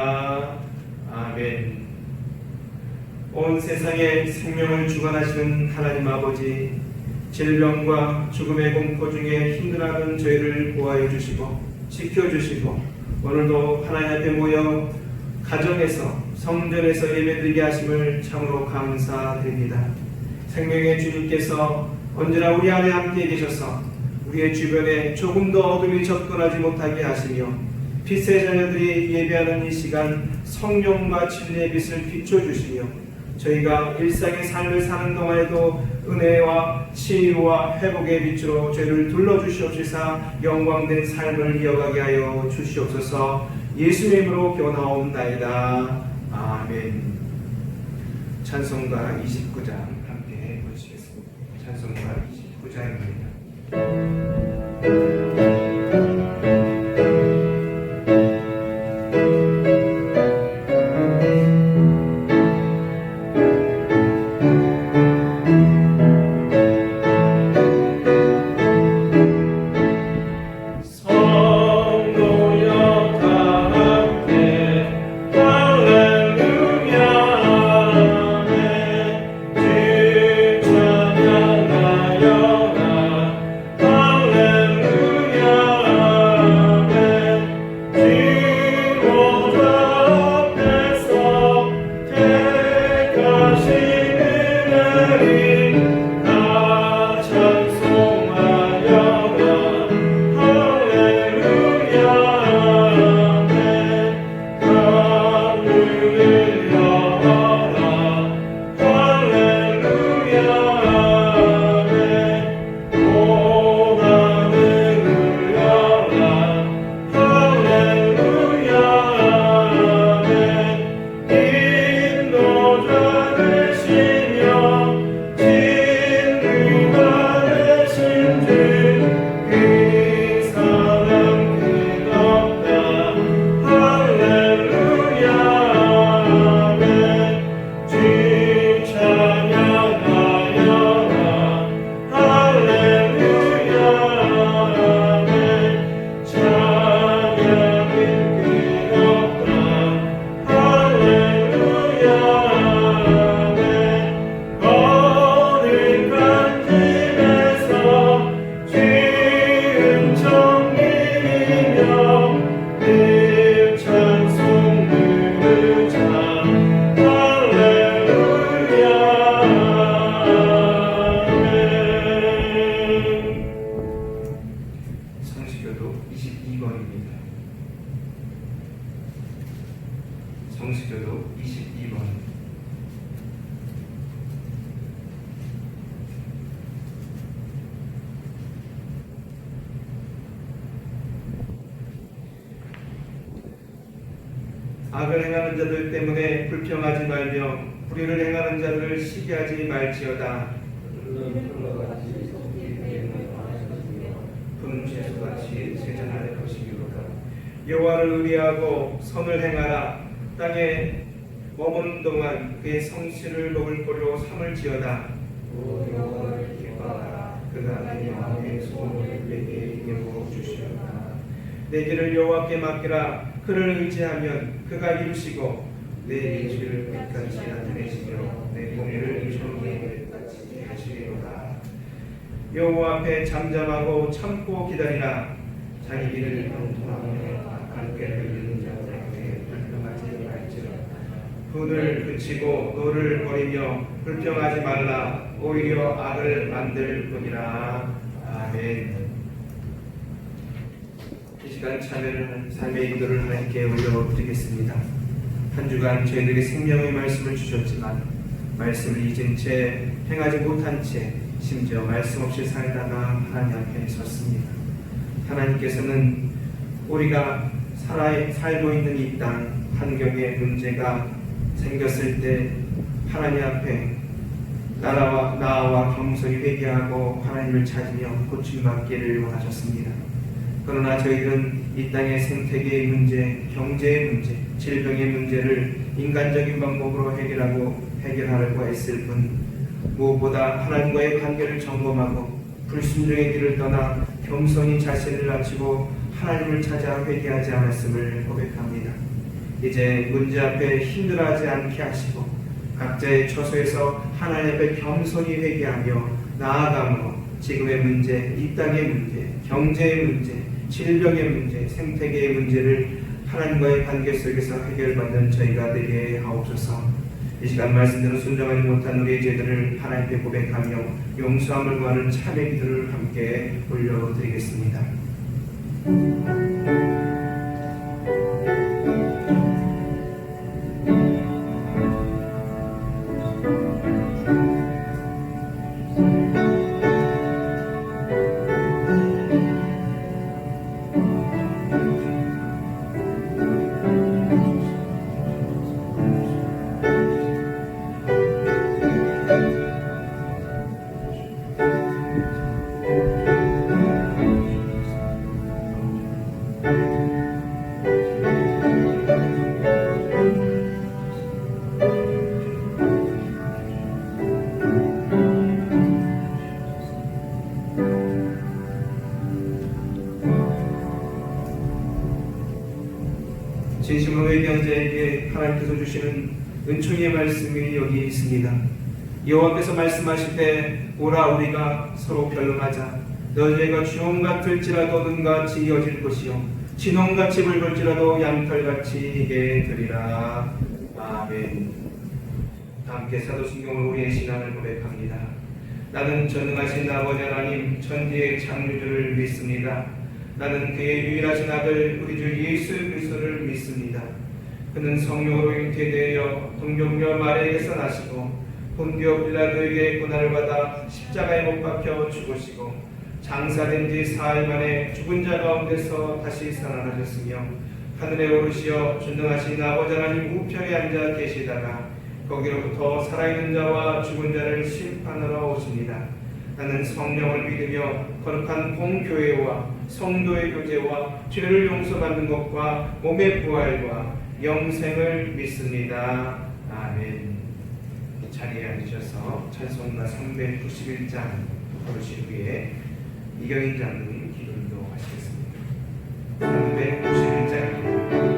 아뢰나이다. 아멘. 온 세상에 생명을 주관하시는 하나님 아버지, 질병과 죽음의 공포 중에 힘들어하는 저희를 보호하여 주시고 지켜주시고 오늘도 하나님 앞에 모여 가정에서 성전에서 예배드리게 하심을 참으로 감사드립니다. 생명의 주님께서 언제나 우리 안에 함께 계셔서 우리의 주변에 조금 더 어둠이 접근하지 못하게 하시며 빛의 자녀들이 예배하는 이 시간 성령과 진리의 빛을 비춰주시며 저희가 일상의 삶을 사는 동안에도 은혜와 치유와 회복의 빛으로 저희를 둘러주시옵시사 영광된 삶을 이어가게 하여 주시옵소서. 예수의 이름으로 기원하옵나이다. 아멘. 찬송가 29장 함께 보시겠습니다. 찬송가 29장입니다. 성시교도 22번. 악을 행하는 자들 때문에 불평하지 말며 불의를 행하는 자들을 시기하지 말지어다. 푸른 채소같이 세잔할 것이기로다. 여호와를 의뢰하고 선을 행하라. 땅에 머무는 동안 그의 성실을 먹을 걸로 삼을지어다. 여호와를 기뻐하라. 그가 내 영혼의 소원을 내게 이루어 주시리라. 내 길을 여호와께 맡기라. 그를 의지하면 그가 이루시고 내 일주를 끝까지 나타내시며 내 공의를 정의에 끝까지 하시리로다. 여호와 앞에 잠잠하고 참고 기다리라. 자기 길을 형통하며 악한 꾀를 이루는 자들에게 불평하지 말지어다. 분을 그치고 노를 버리며 불평하지 말라. 오히려 악을 만들 뿐이라. 아멘. 이 시간 참여를 삶의 인도를 하나님께 올려드리겠습니다. 한 주간 저희들에게 생명의 말씀을 주셨지만 말씀을 잊은 채 행하지 못한 채 심지어 말씀 없이 살다가 하나님 앞에 섰습니다. 하나님께서는 우리가 살고 있는 이 땅 환경에 문제가 생겼을 때 하나님 앞에 나와 겸손히 회개하고 하나님을 찾으며 고침받기를 원하셨습니다. 그러나 저희들은 이 땅의 생태계의 문제, 경제의 문제, 질병의 문제를 인간적인 방법으로 해결하려고 했을 뿐 무엇보다 하나님과의 관계를 점검하고 불순종의 길을 떠나 겸손히 자신을 낮추고 하나님을 찾아 회개하지 않았음을 고백합니다. 이제 문제 앞에 힘들어하지 않게 하시고 각자의 처소에서 하나님 앞에 겸손히 회개하며 나아가므로 지금의 문제, 이 땅의 문제, 경제의 문제, 질병의 문제, 생태계의 문제를 하나님과의 관계 속에서 해결받는 저희가 되게 하옵소서. 이 시간 말씀대로 순종하지 못한 우리의 죄들을 하나님께 고백하며 용서함을 구하는 참회 기도를 함께 올려드리겠습니다. 진심으로 회개자에게 하나님께서 주시는 은총의 말씀이 여기 있습니다. 여호와께서 말씀하실 때 오라 우리가 서로 변론하자. 너희가 주홍 같을지라도 눈같이 이어질 것이요 진홍같이 붉을지라도 양털같이 희게 되리라. 아멘. 함께 사도신경으로 우리의 신앙을 고백합니다. 나는 전능하신 아버지 하나님 천지의 창조주를 믿습니다. 나는 그의 유일하신 아들 우리 주 예수 그리스도를 믿습니다. 그는 성령으로 잉태되어 동정녀 마리아에게서 나시고 본디오 빌라도에게 고난을 받아 십자가에 못 박혀 죽으시고 장사된 지 사흘 만에 죽은 자 가운데서 다시 살아나셨으며 하늘에 오르시어 전능하신 아버지 하나님 우편에 앉아 계시다가 거기로부터 살아있는 자와 죽은 자를 심판하러 오십니다. 나는 성령을 믿으며 거룩한 공교회와 성도의 교제와 죄를 용서받는 것과 몸의 부활과 영생을 믿습니다. 아멘. 자리에 앉으셔서 찬송가 391장 부르신 후에 이경인 장로님 기도도 하시겠습니다. 391장입니다.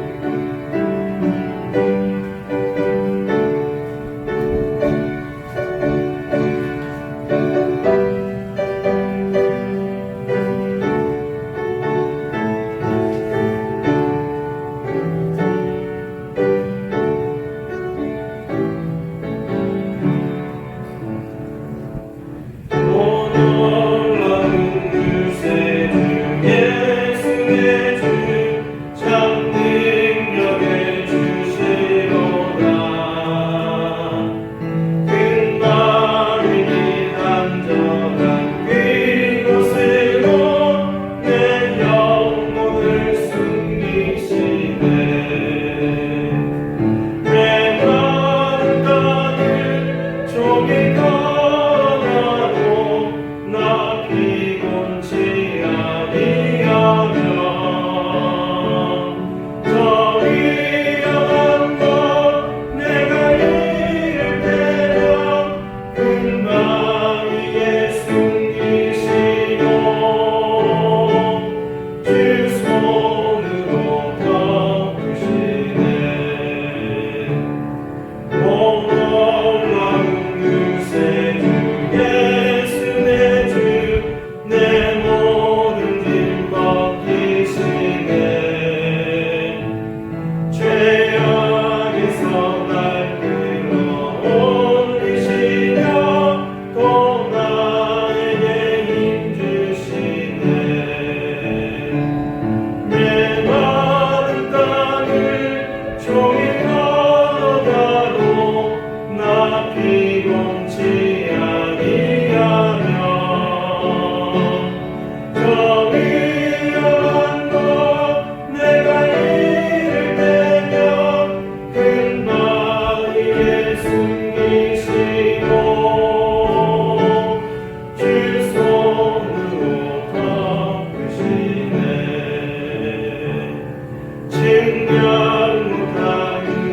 증명 못하는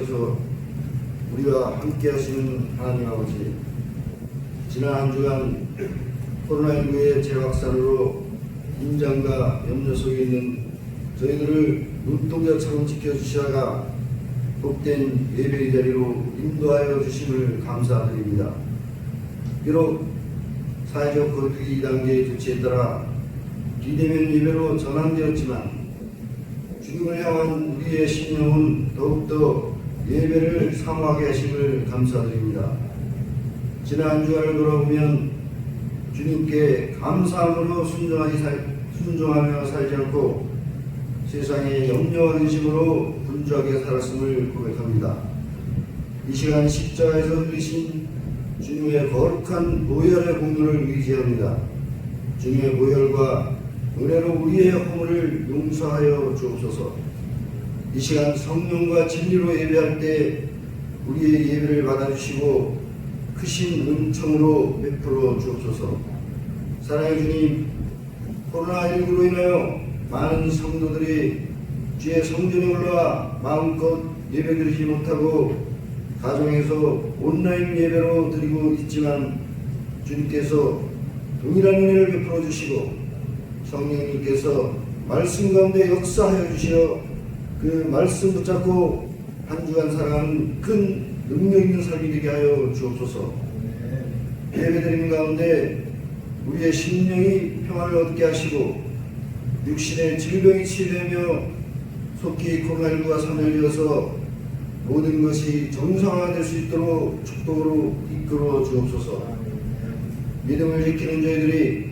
하셔서 우리와 함께 하시는 하나님 아버지, 지난 한 주간 코로나19의 재확산으로 긴장과 염려 속에 있는 저희들을 눈동자처럼 지켜주시다가 복된 예배의 자리로 인도하여 주심을 감사드립니다. 비록 사회적 거리두기 2단계의 조치에 따라 비대면 예배로 전환되었지만 주님을 향한 우리의 신념은 더욱더 예배를 사모하게 하심을 감사드립니다. 지난 한 주간을 돌아보면 주님께 감사함으로 순종하며 살지 않고 세상의 염려와 근심으로 분주하게 살았음을 고백합니다. 이 시간 십자가에서 흘리신 주님의 거룩한 보혈의 공로를 의지합니다. 주님의 보혈과 은혜로 우리의 허물을 용서하여 주옵소서. 이 시간 성령과 진리로 예배할 때 우리의 예배를 받아주시고 크신 은총으로 베풀어 주옵소서. 사랑의 주님, 코로나19로 인하여 많은 성도들이 주의 성전에 올라와 마음껏 예배드리지 못하고 가정에서 온라인 예배로 드리고 있지만 주님께서 동일한 은혜를 베풀어 주시고 성령님께서 말씀 가운데 역사하여 주시어 그 말씀 붙잡고 한 주간 살아가는 큰 능력 있는 삶이 되게 하여 주옵소서. 예배드림 가운데 우리의 심령이 평안을 얻게 하시고 육신의 질병이 치유되며 속히 코로나19가 사멸되어서 모든 것이 정상화될 수 있도록 축복으로 이끌어 주옵소서. 믿음을 지키는 저희들이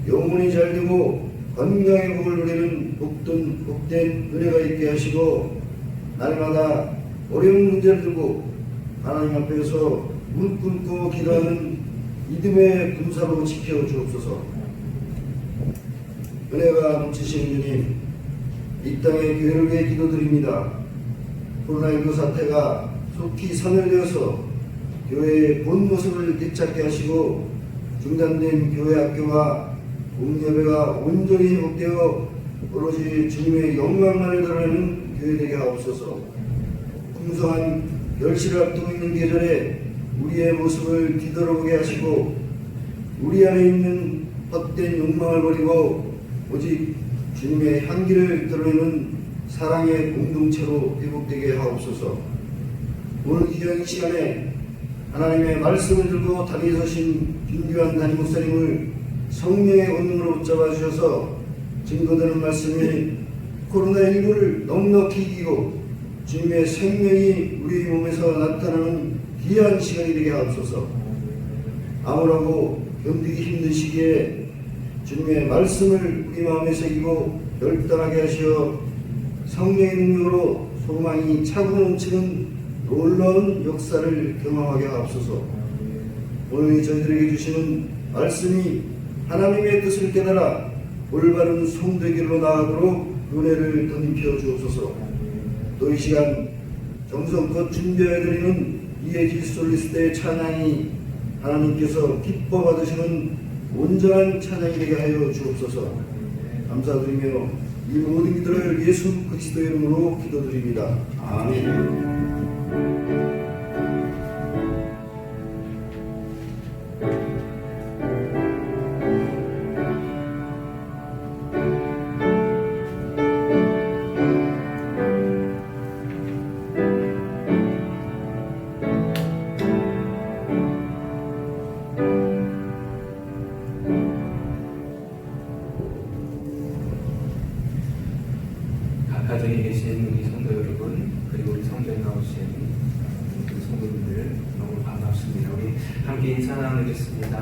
영혼이 잘되고 건강의 복을 누리는 복된 은혜가 있게 하시고 날마다 어려운 문제를 들고 하나님 앞에서 무릎 꿇고 기도하는 믿음의 군사로 지켜 주옵소서. 은혜가 넘치신 주님, 이 땅의 교회를 위해 기도드립니다. 코로나19 사태가 속히 사멸되어서 교회의 본 모습을 되찾게 하시고 중단된 교회 학교와 공예배가 온전히 회복되어 오로지 주님의 영광만을 드러내는 교회 되게 하옵소서. 풍성한 멸시를 앞두고 있는 계절에 우리의 모습을 뒤돌아보게 하시고 우리 안에 있는 헛된 욕망을 버리고 오직 주님의 향기를 드러내는 사랑의 공동체로 회복되게 하옵소서. 오늘 귀한 시간에 하나님의 말씀을 들고 단위에 서신 김규환 담임 목사님을 성령의 권능으로 붙잡아 주셔서 증거되는 말씀이 코로나19를 넉넉히 이기고 주님의 생명이 우리 몸에서 나타나는 귀한 시간이 되게 하옵소서. 암울하고 견디기 힘든 시기에 주님의 말씀을 우리 마음에 새기고 결단하게 하시어 성령의 능력으로 소망이 차고 넘치는 놀라운 역사를 경험하게 하옵소서. 오늘 저희들에게 주시는 말씀이 하나님의 뜻을 깨달아 올바른 성되기로 나아가도록 은혜를 덧입혀 주옵소서. 또 이 시간 정성껏 준비해드리는 이에지 솔리스트의 찬양이 하나님께서 기뻐 받으시는 온전한 찬양이 되게 하여 주옵소서. 감사드리며 이 모든 기도를 예수 그리스도의 이름으로 기도드립니다. 아멘. 가정에 계신 우리 성도 여러분, 그리고 우리 성전에 나오신 우리 성도님들 너무 반갑습니다. 우리 함께 인사 나누겠습니다.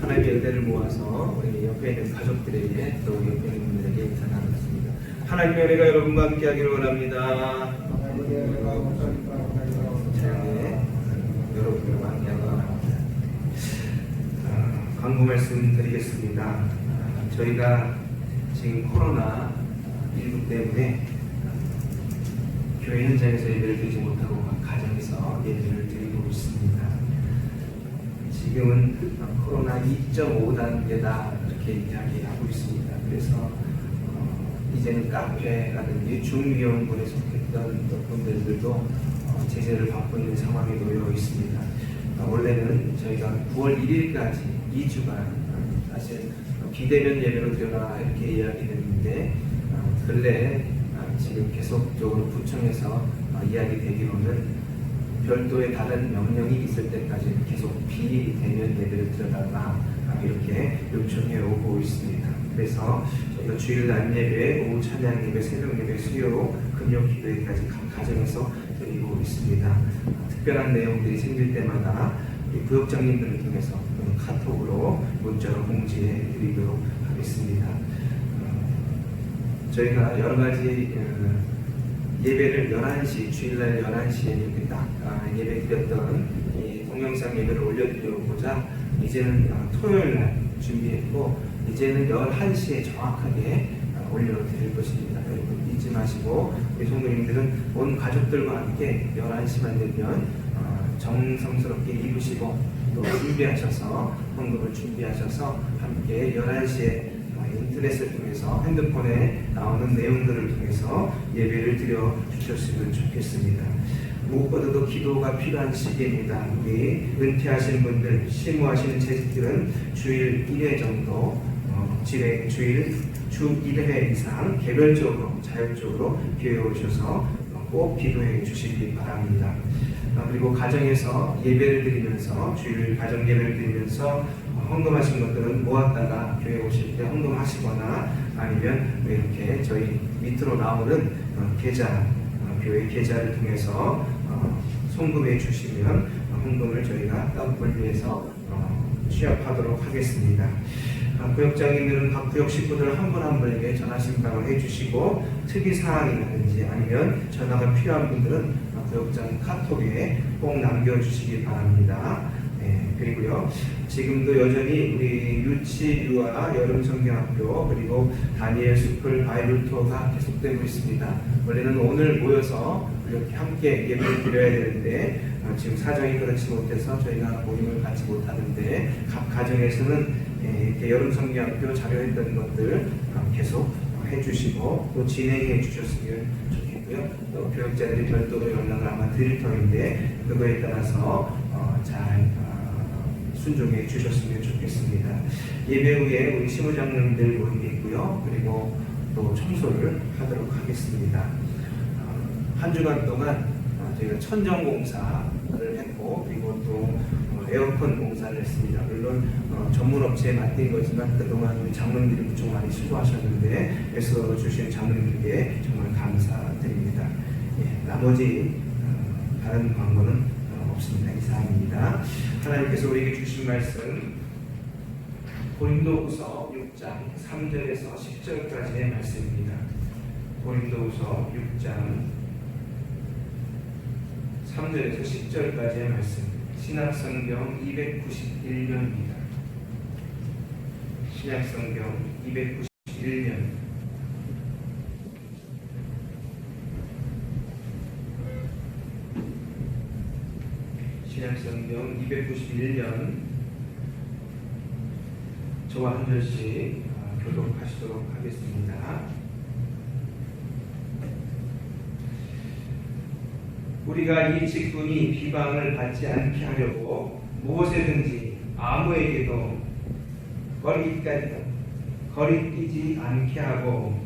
하나님의 은혜를 모아서 우리 옆에 있는 가족들에게 또 우리 옆에 있는 분들에게 인사 나누겠습니다. 하나님의 은혜가 여러분과 함께 하기를 원합니다. 찬양에 여러분과 함께 하기를 원합니다. 광고 말씀 드리겠습니다. 저희가 지금 코로나19 때문에 교회 현장에서 예배를 드리지 못하고 가정에서 예배를 드리고 있습니다. 지금은 코로나 2.5단계다 이렇게 이야기하고 있습니다. 그래서 이제는 카페라든지 중위험군에 속했던 분들도 제재를 받고 있는 상황에 놓여 있습니다. 원래는 저희가 9월 1일까지 2주간 사실 비대면 예배로 들어가 이렇게 이야기했는데 근래 지금 계속적으로 구청에서 이야기되기로는 별도의 다른 명령이 있을 때까지 계속 비대면 예배를 들어가라 이렇게 요청해 오고 있습니다. 그래서 저희가 주일 낮 예배, 오후 찬양 예배, 새벽 예배, 수요, 금요 기도회까지 각 가정에서 드리고 있습니다. 특별한 내용들이 생길 때마다 구역장님들을 통해서 또는 카톡으로 문자로 공지해 드리도록 하겠습니다. 저희가 여러 가지 예배를 11시, 주일날 11시에 이렇게 딱 예배 드렸던 이 동영상 예배를 올려드려보자 이제는 토요일날 준비했고 이제는 11시에 정확하게 올려드릴 것입니다. 여러분 잊지 마시고 우리 성도님들은 온 가족들과 함께 11시만 되면 정성스럽게 입으시고 또 준비하셔서 헌금을 준비하셔서 함께 11시에 인터넷을 통해서 핸드폰에 나오는 내용들을 통해서 예배를 드려 주셨으면 좋겠습니다. 무엇보다도 기도가 필요한 시기입니다. 우리 은퇴하신 분들, 심무하시는 재직들은 주일 1회 정도, 주일 주 1회 이상 개별적으로 자율적으로 교회에 오셔서 꼭 기도해 주시기 바랍니다. 그리고 가정에서 예배를 드리면서 주일 가정 예배를 드리면서 헌금하신 것들은 모았다가 교회 오실 때 헌금하시거나 아니면 이렇게 저희 밑으로 나오는 계좌, 교회 계좌를 통해서 송금해 주시면 헌금을 저희가 따로 분리해서 취합하도록 하겠습니다. 구역장님들은 각 구역 식구들 한 분 한 분에게 전화 신방을 해주시고 특이 사항이라든지 아니면 전화가 필요한 분들은 구역장 카톡에 꼭 남겨주시기 바랍니다. 그리고요 지금도 여전히 우리 유치, 유아, 여름성경학교 그리고 다니엘 숲을 바이블 투어가 계속되고 있습니다. 원래는 오늘 모여서 이렇게 함께 예배를 드려야 되는데 지금 사정이 그렇지 못해서 저희가 모임을 갖지 못하는데 각 가정에서는 이렇게 여름성경학교 자료했던 것들 계속 해주시고 또 진행해 주셨으면 좋겠고요. 또 교육자들이 별도로 연락을 아마 드릴 터인데 그거에 따라서 잘 순종해 주셨으면 좋겠습니다. 예배 후에 우리 시무장님들 모이겠고요. 그리고 또 청소를 하도록 하겠습니다. 한 주간 동안 저희가 천정공사를 했고 그리고 또 에어컨 공사를 했습니다. 물론 전문업체에 맡긴 거지만 그동안 우리 장로님들이 무척 많이 수고하셨는데 애써 주신 장로님들께 정말 감사드립니다. 나머지 다른 광고는 없습니다. 이상입니다. 하나님께서 우리에게 주신 말씀 고린도후서 6장 3절에서 10절까지의 말씀입니다. 고린도후서 6장 3절에서 10절까지의 말씀 신약성경 291년입니다. 신약성경 291년 신약성경 291년 저와 한 절씩 교독하시도록 하겠습니다. 우리가 이 직분이 비방을 받지 않게 하려고 무엇에든지 아무에게도 거리끼지 않게 하고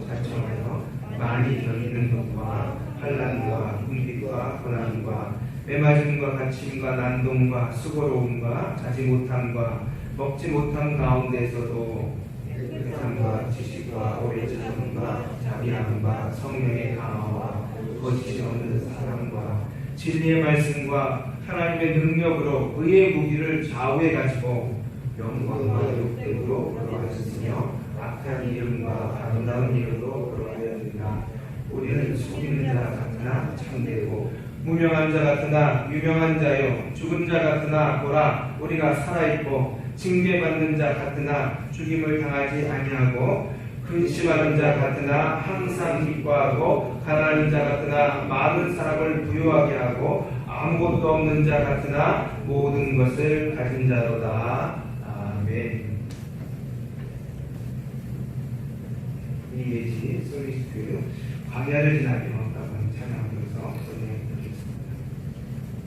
자청하여 많이 견디는 것과 환난과 궁핍과 고난과 매맞음과 갇힘과 난동과 수고로움과 자지 못함과 먹지 못함 가운데서도 깨끗함과 지식과 오래 참음과 자비함과 성령의 강화와 거짓이 없는 사랑과 진리의 말씀과 하나님의 능력으로 의의 무기를 좌우해 가지고 영광과 욕됨으로 걸어가셨으며 악한 이름과 아름다운 이름으로 걸어가였느니라. 우리는 속이는 자 같으나 참되고 무명한 자 같으나 유명한 자요 죽은 자 같으나 보라 우리가 살아있고 징계받는 자 같으나 죽임을 당하지 아니하고 근심하는 자 같으나 항상 기뻐하고 가난한 자 같으나 많은 사람을 부유하게 하고 아무것도 없는 자 같으나 모든 것을 가진 자로다. 아멘. 이예지 솔리스트 광야를 지나며 라고 하는 찬양을 들어서 진행해 드리겠습니다.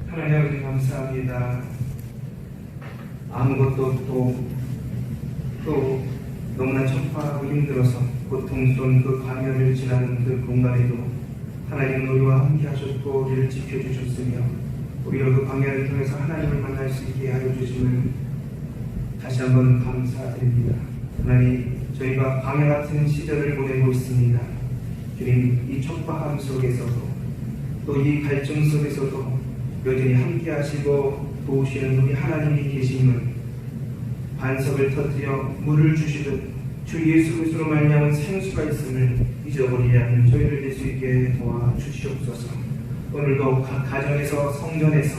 하나님 감사합니다. 아무것도 또 너무나 척박하고 힘들어서 고통스러운 그 광야를 지나는 그 공간에도 하나님은 우리와 함께 하셨고 우리를 지켜주셨으며 우리가 그 광야를 통해서 하나님을 만날 수 있게 하여 주심을 다시 한번 감사드립니다. 하나님, 저희가 광야 같은 시절을 보내고 있습니다. 주님, 이 촉박함 속에서도 또 이 갈증 속에서도 여전히 함께 하시고 도우시는 우리 하나님이 계심을 반석을 터뜨려 물을 주시듯 주 예수 그리스도로 말미암은 생수가 있음을 잊어버리지 않는 저희를 될 수 있게 도와주시옵소서. 오늘도 각 가정에서 성전에서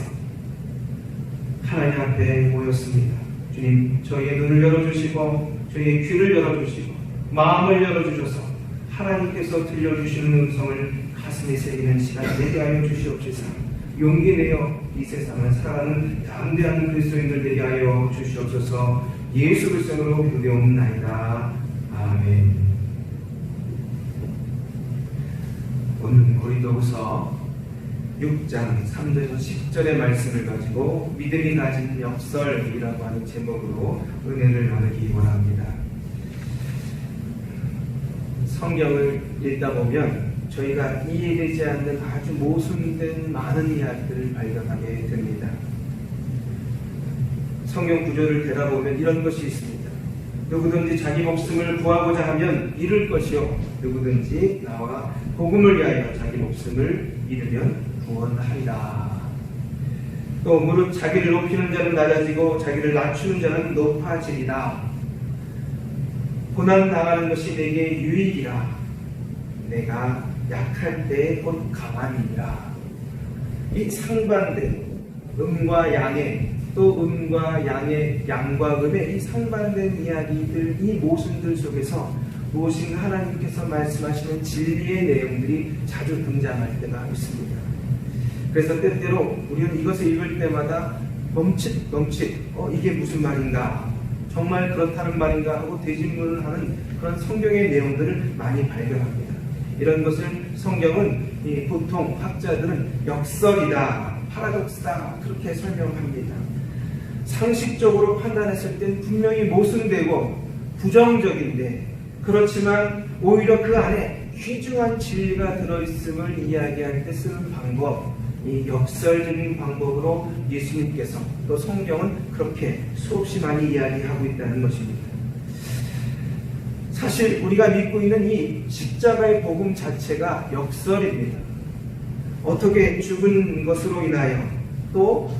하나님 앞에 모였습니다. 주님, 저희의 눈을 열어주시고 저희의 귀를 열어주시고 마음을 열어주셔서 하나님께서 들려주시는 음성을 가슴에 새기는 시간 되게 하여 주시옵소서. 용기 내어 이 세상을 살아가는 담대한 그리스도인들 되게 하여 주시옵소서. 예수 그리스도로 기도하옵나이다. 아멘. 오늘 고린도후서 6장 3절에서 10절의 말씀을 가지고 믿음이 가진 역설이라고 하는 제목으로 은혜를 나누기 원합니다. 성경을 읽다 보면 저희가 이해되지 않는 아주 모순된 많은 이야기들을 발견하게 됩니다. 성경 구조를 되다보면 이런 것이 있습니다. 누구든지 자기 목숨을 구하고자 하면 잃을 것이요 누구든지 나와 복음을 위하여 자기 목숨을 잃으면 구원하리라. 또 무릇 자기를 높이는 자는 낮아지고 자기를 낮추는 자는 높아지리라. 고난 당하는 것이 내게 유익이라. 내가 약할 때 곧 가만히니라. 이 상반된 음과 양의 또 음과 양의 양과 음의 이 상반된 이야기들, 이 모순들 속에서 무엇인가 하나님께서 말씀하시는 진리의 내용들이 자주 등장할 때가 있습니다. 그래서 때때로 우리는 이것을 읽을 때마다 멈칫 이게 무슨 말인가, 정말 그렇다는 말인가 하고 되짚문을 하는 그런 성경의 내용들을 많이 발견합니다. 이런 것을 성경은 보통 학자들은 역설이다, 파라독스다 그렇게 설명합니다. 상식적으로 판단했을 땐 분명히 모순되고 부정적인데, 그렇지만 오히려 그 안에 귀중한 진리가 들어있음을 이야기할 때 쓰는 방법, 이 역설적인 방법으로 예수님께서 또 성경은 그렇게 수없이 많이 이야기하고 있다는 것입니다. 사실 우리가 믿고 있는 이 십자가의 복음 자체가 역설입니다. 어떻게 죽은 것으로 인하여 또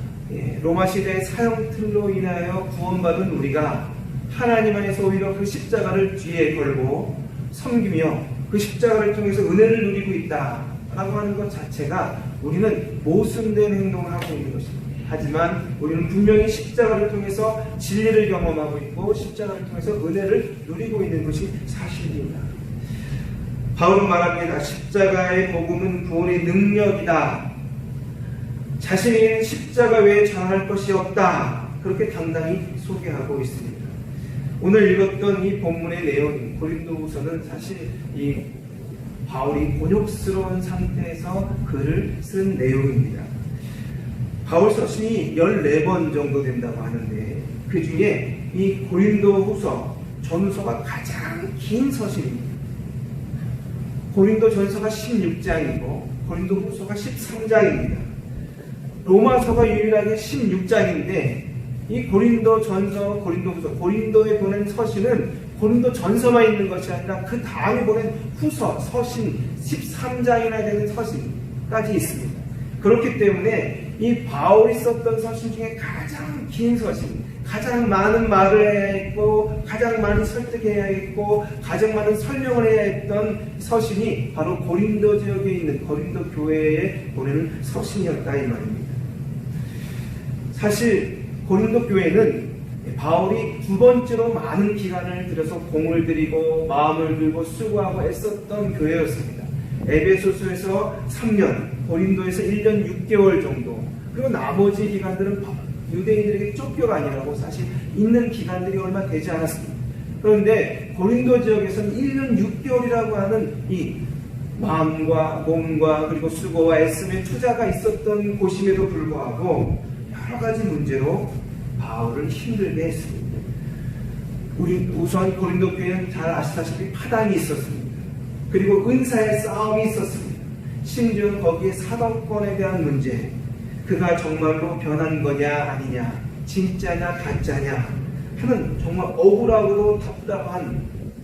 로마 시대의 사형틀로 인하여 구원받은 우리가 하나님 안에서 오히려 그 십자가를 뒤에 걸고 섬기며 그 십자가를 통해서 은혜를 누리고 있다라고 하는 것 자체가 우리는 모순된 행동을 하고 있는 것입니다. 하지만 우리는 분명히 십자가를 통해서 진리를 경험하고 있고 십자가를 통해서 은혜를 누리고 있는 것이 사실입니다. 바울은 말합니다. 십자가의 복음은 구원의 능력이다. 자신에게는 십자가 외에 전할 것이 없다. 그렇게 당당히 소개하고 있습니다. 오늘 읽었던 이 본문의 내용, 고린도후서는 사실 이 바울이 곤욕스러운 상태에서 글을 쓴 내용입니다. 바울 서신이 14번 정도 된다고 하는데 그 중에 이 고린도후서 전서가 가장 긴 서신입니다. 고린도 전서가 16장이고 고린도후서가 13장입니다. 로마서가 유일하게 16장인데 이 고린도 전서, 고린도후서, 고린도에 보낸 서신은 고린도 전서만 있는 것이 아니라 그 다음에 보낸 후서, 서신 13장이나 되는 서신까지 있습니다. 그렇기 때문에 이 바울이 썼던 서신 중에 가장 긴 서신, 가장 많은 말을 해야 했고 가장 많이 설득해야 했고 가장 많은 설명을 해야 했던 서신이 바로 고린도 지역에 있는 고린도 교회에 보내는 서신이었다 이 말입니다. 사실 고린도 교회는 바울이 두 번째로 많은 기간을 들여서 공을 들이고 마음을 들고 수고하고 애썼던 교회였습니다. 에베소서에서 3년, 고린도에서 1년 6개월 정도, 그리고 나머지 기간들은 유대인들에게 쫓겨가니라고 사실 있는 기간들이 얼마 되지 않았습니다. 그런데 고린도 지역에서는 1년 6개월이라고 하는 이 마음과 몸과 그리고 수고와 애씀의 투자가 있었던 곳임에도 불구하고 여러 가지 문제로 바울을 힘들게 했습니다. 우선 고린도 교회는 잘 아시다시피 파당이 있었습니다. 그리고 은사의 싸움이 있었습니다. 심지어 거기에 사도권에 대한 문제, 그가 정말로 변한 거냐 아니냐, 진짜냐 가짜냐 하는 정말 억울하고도 답답한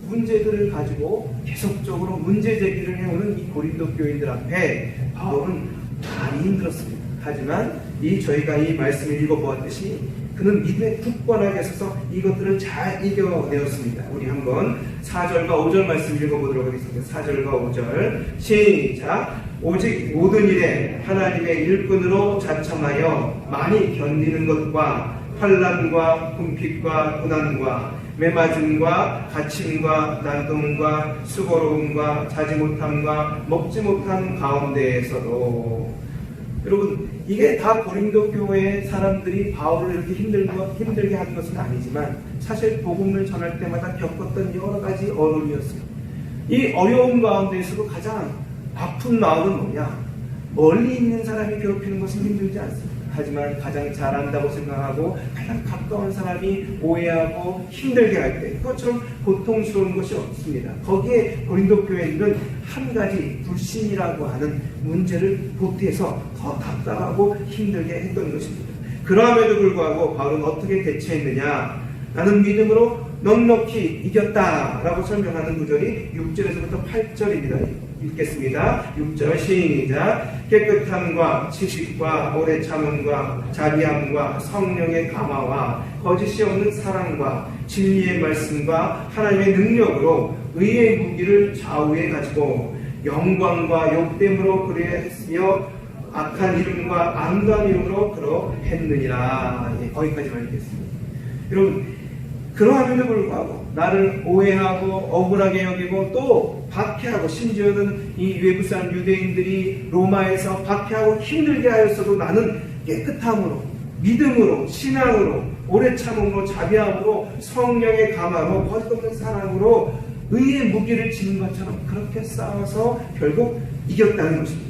문제들을 가지고 계속적으로 문제 제기를 해오는 이 고린도 교인들 앞에 바울은 많이 힘들었습니다. 하지만 저희가 이 말씀을 읽어보았듯이 그는 믿음에 굳건하게 서서 이것들을 잘 이겨내었습니다. 우리 한번 4절과 5절 말씀 읽어보도록 하겠습니다. 4절과 5절 시작. 오직 모든 일에 하나님의 일꾼으로 자청하여 많이 견디는 것과 환난과 궁핍과 고난과 매맞음과 갇힘과 난동과 수고로움과 자지 못함과 먹지 못한 가운데에서도, 여러분 이게 다 고린도 교회의 사람들이 바울을 이렇게 힘들게 한 것은 아니지만 사실 복음을 전할 때마다 겪었던 여러 가지 어려움이었어요. 이 어려움 가운데에서도 가장 아픈 마음은 뭐냐? 멀리 있는 사람이 괴롭히는 것은 힘들지 않습니다. 하지만 가장 잘한다고 생각하고 가장 가까운 사람이 오해하고 힘들게 할 때 그것처럼 고통스러운 것이 없습니다. 거기에 고린도 교회는 한 가지 불신이라고 하는 문제를 보태서 더 답답하고 힘들게 했던 것입니다. 그럼에도 불구하고 바울은 어떻게 대처했느냐? 나는 믿음으로 넉넉히 이겼다 라고 설명하는 구절이 6절에서부터 8절입니다. 읽겠습니다. 6절 시작. 깨끗함과 지식과 오래 참음과 자비함과 성령의 감화와 거짓이 없는 사랑과 진리의 말씀과 하나님의 능력으로 의의 무기를 좌우에 가지고 영광과 욕됨으로 그리하였으며 악한 이름과 안도한 이름으로 그러했느니라. 거기까지만 읽겠습니다. 여러분 그러함에도 불구하고 나를 오해하고 억울하게 여기고 또 박해하고, 심지어는 이 외부산 유대인들이 로마에서 박해하고 힘들게 하였어도 나는 깨끗함으로, 믿음으로, 신앙으로, 오래 참음으로, 자비함으로, 성령의 감화로, 거짓없는 사랑으로 의의 무기를 지닌 것처럼 그렇게 싸워서 결국 이겼다는 것입니다.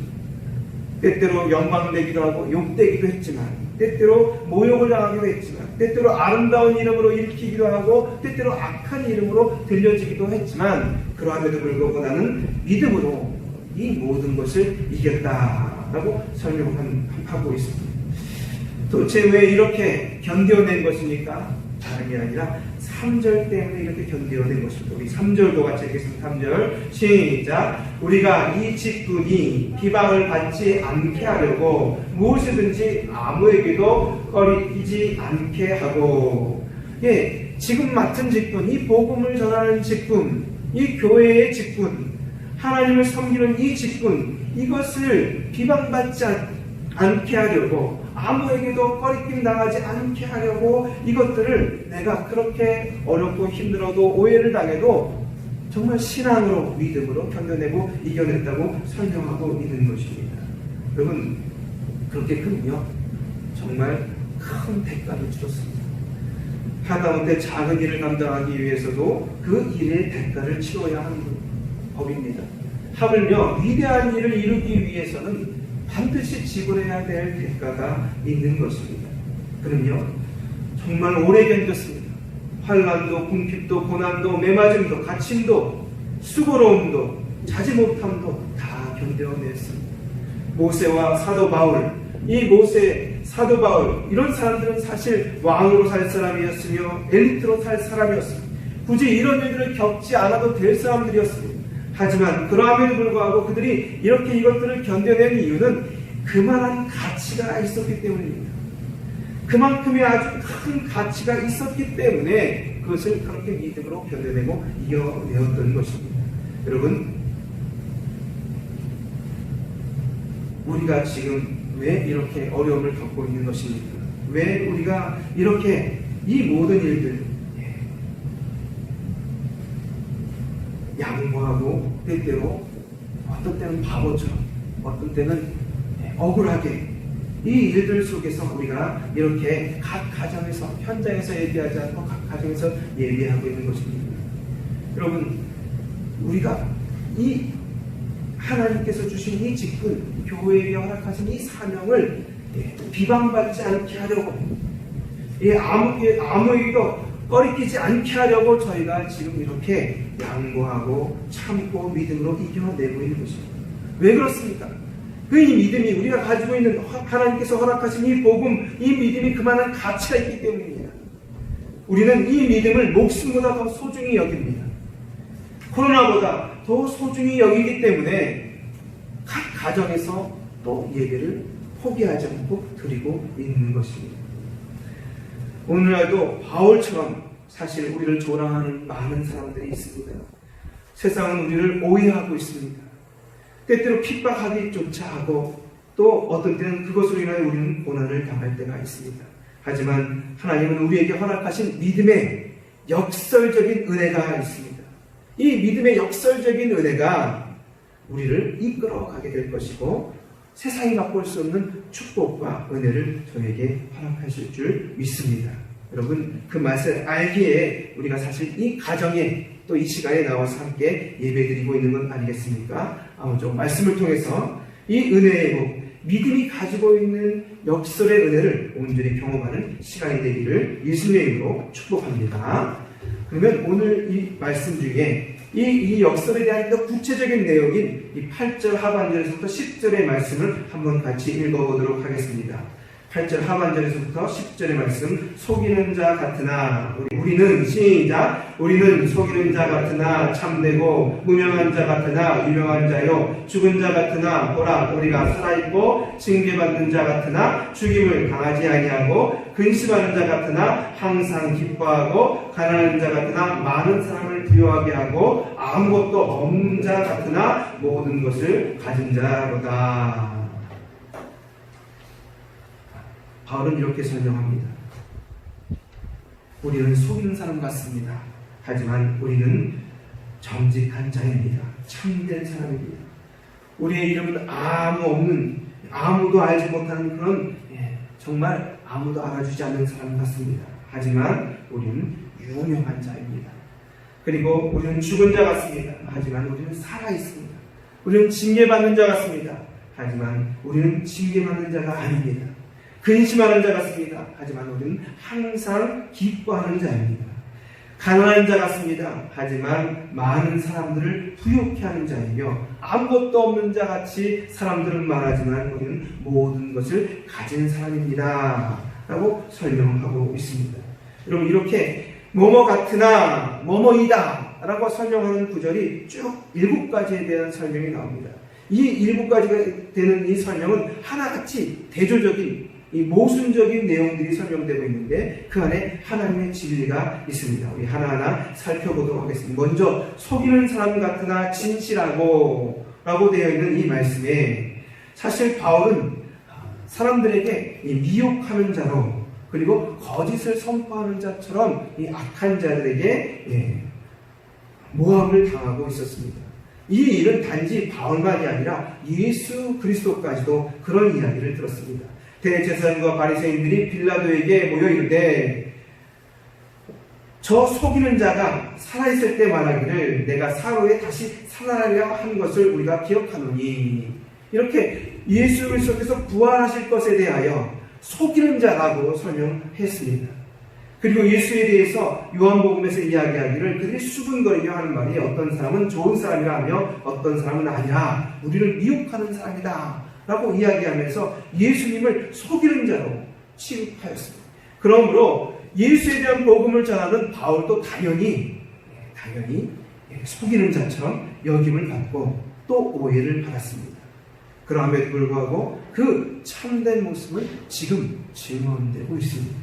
때때로 영광되기도 하고 욕되기도 했지만, 때때로 모욕을 당하기도 했지만, 때때로 아름다운 이름으로 읽히기도 하고, 때때로 악한 이름으로 들려지기도 했지만, 그러함에도 불구하고 나는 믿음으로 이 모든 것을 이겼다라고 설명하고 있습니다. 도대체 왜 이렇게 견뎌낸 것입니까? 다름이 아니라 3절 때문에 이렇게 견뎌낸 것입니다. 우리 3절도 같이 읽겠습니다. 3절 시작. 우리가 이 직분이 비방을 받지 않게 하려고 무엇이든지 아무에게도 꺼리지 않게 하고, 지금 맡은 직분, 이 복음을 전하는 직분, 이 교회의 직분, 하나님을 섬기는 이 직분, 이것을 비방받지 않게 하려고, 아무에게도 꺼리낌 당하지 않게 하려고 이것들을 내가 그렇게 어렵고 힘들어도 오해를 당해도 정말 신앙으로, 믿음으로 견뎌내고 이겨냈다고 설명하고 있는 것입니다. 여러분, 그렇게 그는요 정말 큰 대가를 치렀습니다. 하다못해 작은 일을 감당하기 위해서도 그 일의 대가를 치러야 하는 법입니다. 하물며 위대한 일을 이루기 위해서는 반드시 지불해야 될 대가가 있는 것입니다. 그럼요 정말 오래 견뎠습니다. 환난도, 궁핍도, 고난도, 매맞음도, 갇힘도, 수고로움도, 자지 못함도 다 견뎌냈습니다. 모세와 사도 바울, 이 모세, 사도 바울, 이런 사람들은 사실 왕으로 살 사람이었으며 엘리트로 살 사람이었습니다. 굳이 이런 일들을 겪지 않아도 될 사람들이었습니다. 하지만 그러함에도 불구하고 그들이 이렇게 이것들을 견뎌낸 이유는 그만한 가치가 있었기 때문입니다. 그만큼의 아주 큰 가치가 있었기 때문에 그것을 그렇게 믿음으로 견뎌내고 이겨내었던 것입니다. 여러분, 우리가 지금 왜 이렇게 어려움을 겪고 있는 것입니까? 왜 우리가 이렇게 이 모든 일들 양보하고, 때때로 어떤 때는 바보처럼, 어떤 때는 억울하게 이 일들 속에서 우리가 이렇게 각 가정에서, 현장에서 예비하지 않고 각 가정에서 예비하고 있는 것입니다. 여러분, 우리가 이 하나님께서 주신 이 직분, 교회에 허락하신 이 사명을 비방받지 않게 하려고, 아무에게도 꺼리끼지 않게 하려고 저희가 지금 이렇게 양보하고 참고 믿음으로 이겨내고 있는 것입니다. 왜 그렇습니까? 그 이 믿음이 우리가 가지고 있는 하나님께서 허락하신 이 복음, 이 믿음이 그만한 가치가 있기 때문입니다. 우리는 이 믿음을 목숨보다 더 소중히 여깁니다. 코로나보다 더 소중히 여기기 때문에 각 가정에서 또 예배를 포기하지 않고 드리고 있는 것입니다. 오늘날도 바울처럼 사실 우리를 조롱하는 많은 사람들이 있습니다. 세상은 우리를 오해하고 있습니다. 때때로 핍박하기조차 하고 또 어떤 때는 그것으로 인하여 우리는 고난을 당할 때가 있습니다. 하지만 하나님은 우리에게 허락하신 믿음의 역설적인 은혜가 있습니다. 이 믿음의 역설적인 은혜가 우리를 이끌어가게 될 것이고 세상이 맛볼 수 없는 축복과 은혜를 저에게 허락하실 줄 믿습니다. 여러분 그 맛을 알기에 우리가 사실 이 가정에 또 이 시간에 나와서 함께 예배드리고 있는 건 아니겠습니까? 아무쪼록 말씀을 통해서 이 은혜의 복, 믿음이 가지고 있는 역설의 은혜를 온전히 경험하는 시간이 되기를 예수님의 이름으로 축복합니다. 그러면 오늘 이 말씀 중에 이 역설에 대한 더 구체적인 내용인 이 8절 하반절에서부터 10절의 말씀을 한번 같이 읽어보도록 하겠습니다. 8절 하반절에서부터 10절의 말씀. 속이는 자 같으나 우리는 시작. 우리는 속이는 자 같으나 참되고 무명한 자 같으나 유명한 자요 죽은 자 같으나 보라 우리가 살아있고 징계받는 자 같으나 죽임을 당하지 아니하고 근심하는 자 같으나 항상 기뻐하고 가난한 자 같으나 많은 사람을 부유하게 하고 아무것도 없는 자 같으나 모든 것을 가진 자로다. 바울은 이렇게 설명합니다. 우리는 속이는 사람 같습니다. 하지만 우리는 정직한 자입니다. 참된 사람입니다. 우리의 이름은 아무도 알지 못하는 그런 정말 아무도 알아주지 않는 사람 같습니다. 하지만 우리는 유명한 자입니다. 그리고 우리는 죽은 자 같습니다. 하지만 우리는 살아있습니다. 우리는 징계받는 자 같습니다. 하지만 우리는 징계받는 자가 아닙니다. 근심하는 자 같습니다. 하지만 우리는 항상 기뻐하는 자입니다. 가난한 자 같습니다. 하지만 많은 사람들을 부욕해 하는 자이며 아무것도 없는 자 같이 사람들은 말하지만 우리는 모든 것을 가진 사람입니다. 라고 설명하고 있습니다. 여러분 이렇게 뭐뭐 같으나 뭐뭐이다 라고 설명하는 구절이 쭉 7가지에 대한 설명이 나옵니다. 이 7가지가 되는 이 설명은 하나같이 대조적인 이 모순적인 내용들이 설명되고 있는데 그 안에 하나님의 진리가 있습니다. 우리 하나하나 살펴보도록 하겠습니다. 먼저 속이는 사람 같으나 진실하고 라고 되어 있는 이 말씀에 사실 바울은 사람들에게 이 미혹하는 자로 그리고 거짓을 선포하는 자처럼 이 악한 자들에게 모함을 당하고 있었습니다. 이 일은 단지 바울만이 아니라 예수 그리스도까지도 그런 이야기를 들었습니다. 대제사장과 바리새인들이 빌라도에게 모여 이르되 저 속이는 자가 살아있을 때 말하기를 내가 사후에 다시 살아나려 한 것을 우리가 기억하노니 이렇게 예수 그리스도께서 부활하실 것에 대하여 속이는 자라고 설명했습니다. 그리고 예수에 대해서 요한복음에서 이야기하기를 그들이 수군거리려 하는 말이 어떤 사람은 좋은 사람이라 하며 어떤 사람은 아니라 우리를 미혹하는 사람이다 라고 이야기하면서 예수님을 속이는 자로 취급하였습니다. 그러므로 예수에 대한 복음을 전하는 바울도 당연히 속이는 자처럼 여김을 받고 또 오해를 받았습니다. 그럼에도 불구하고 그 참된 모습을 지금 증언되고 있습니다.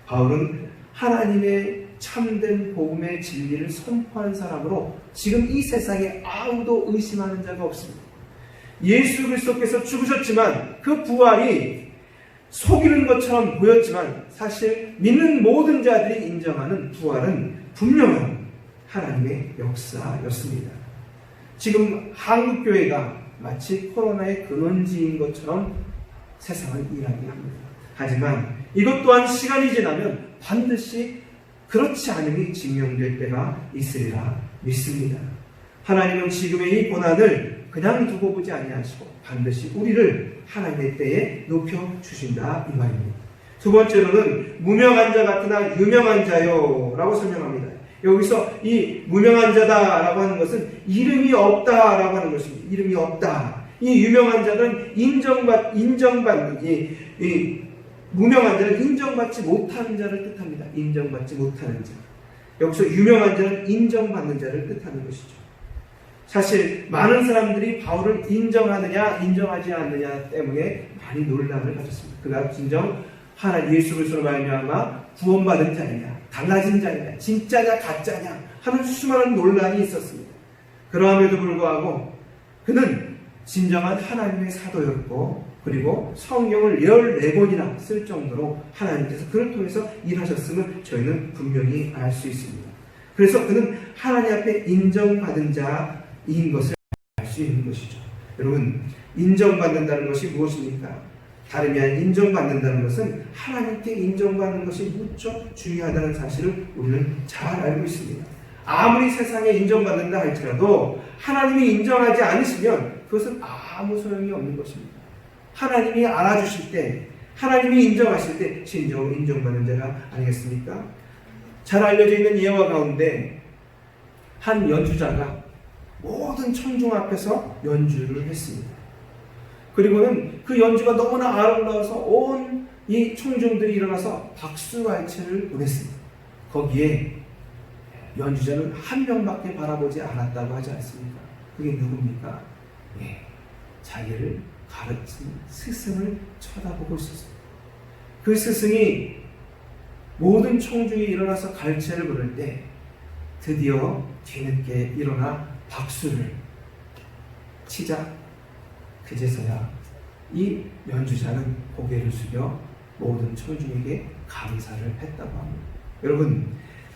바울은 하나님의 참된 복음의 진리를 선포한 사람으로 지금 이 세상에 아무도 의심하는 자가 없습니다. 예수 그리스도께서 죽으셨지만 그 부활이 속이는 것처럼 보였지만 사실 믿는 모든 자들이 인정하는 부활은 분명한 하나님의 역사였습니다. 지금 한국교회가 마치 코로나의 근원지인 것처럼 세상을 이야기합니다. 하지만 이것 또한 시간이 지나면 반드시 그렇지 않음이 증명될 때가 있으리라 믿습니다. 하나님은 지금의 이 고난을 그냥 두고 보지 아니하시고 반드시 우리를 하나님의 때에 높여 주신다 이 말입니다. 두 번째로는 무명한 자 같으나 유명한 자요 라고 설명합니다. 여기서 이 무명한 자다라고 하는 것은 이름이 없다라고 하는 것입니다. 이름이 없다. 이 유명한 자는 인정받는 이 무명한 자는 인정받지 못하는 자를 뜻합니다. 인정받지 못하는 자. 여기서 유명한 자는 인정받는 자를 뜻하는 것이죠. 사실 많은 사람들이 바울을 인정하느냐 인정하지 않느냐 때문에 많이 논란을 가졌습니다. 그가 진정 하나님 예수 그리스도로 말미암아 구원받은 자이냐 달라진 자이냐 진짜냐 가짜냐 하는 수많은 논란이 있었습니다. 그러함에도 불구하고 그는 진정한 하나님의 사도였고 그리고 성경을 14권이나 쓸 정도로 하나님께서 그를 통해서 일하셨음을 저희는 분명히 알 수 있습니다. 그래서 그는 하나님 앞에 인정받은 자인 것을 알 수 있는 것이죠. 여러분, 인정받는다는 것이 무엇입니까? 다름이 아닌 인정받는다는 것은 하나님께 인정받는 것이 무척 중요하다는 사실을 우리는 잘 알고 있습니다. 아무리 세상에 인정받는다 할지라도 하나님이 인정하지 않으시면 그것은 아무 소용이 없는 것입니다. 하나님이 알아주실 때, 하나님이 인정하실 때 진정으로 인정받는 자가 아니겠습니까? 잘 알려져 있는 예화 가운데 한 연주자가 모든 청중 앞에서 연주를 했습니다. 그리고는 그 연주가 너무나 아름다워서 온 이 청중들이 일어나서 박수갈채를 보냈습니다. 거기에 연주자는 한 명밖에 바라보지 않았다고 하지 않습니까? 그게 누굽니까? 예, 자기를 가르친 스승을 쳐다보고 있었습니다. 그 스승이 모든 청중이 일어나서 갈채를 부를 때 드디어 뒤늦게 일어나 박수를 치자 그제서야 이 연주자는 고개를 숙여 모든 청중에게 감사를 했다고 합니다. 여러분,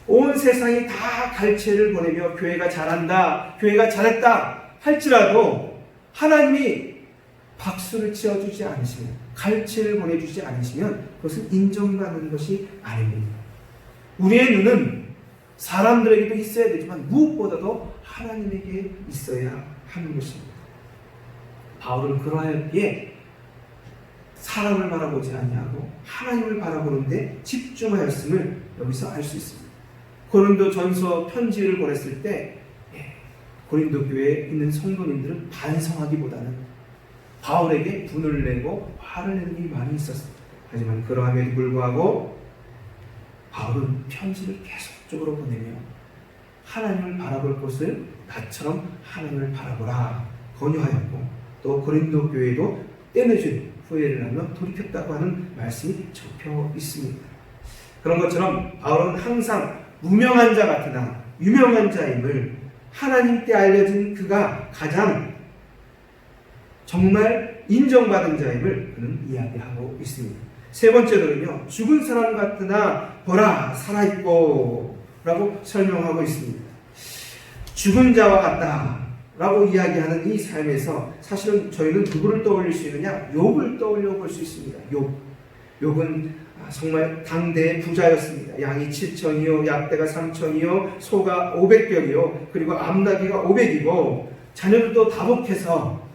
온 세상이 다 갈채를 보내며 교회가 잘한다, 교회가 잘했다 할지라도 하나님이 박수를 치어주지 않으시면, 갈채를 보내주지 않으시면 그것은 인정받는 것이 아닙니다. 우리의 눈은 사람들에게도 있어야 되지만 무엇보다도 하나님에게 있어야 하는 것입니다. 바울은 그러하기에 사람을 바라보지 아니하고 하나님을 바라보는데 집중하였음을 여기서 알 수 있습니다. 고린도 전서 편지를 보냈을 때 고린도 교회에 있는 성도님들은 반성하기보다는 바울에게 분을 내고 화를 내는 일이 많이 있었습니다. 하지만 그러함에도 불구하고 바울은 편지를 계속적으로 보내며 하나님을 바라볼 것을 나처럼 하나님을 바라보라 권유하였고 또 고린도 교회도 떼내준 후회를 하며 돌이켰다고 하는 말씀이 적혀 있습니다. 그런 것처럼 바울은 항상 무명한 자 같으나 유명한 자임을 하나님께 알려진 그가 가장 정말 인정받은 자임을 그는 이야기하고 있습니다. 세 번째로는요, 죽은 사람 같으나 보라 살아있고 라고 설명하고 있습니다. 죽은 자와 같다 라고 이야기하는 이 삶에서 사실은 저희는 누구를 떠올릴 수 있느냐? 욥을 떠올려 볼 수 있습니다. 욥은 정말 당대의 부자였습니다. 양이 7,000이요, 약대가 3,000이요, 소가 500벽이요, 그리고 암나귀가 500이고 자녀들도 다복해서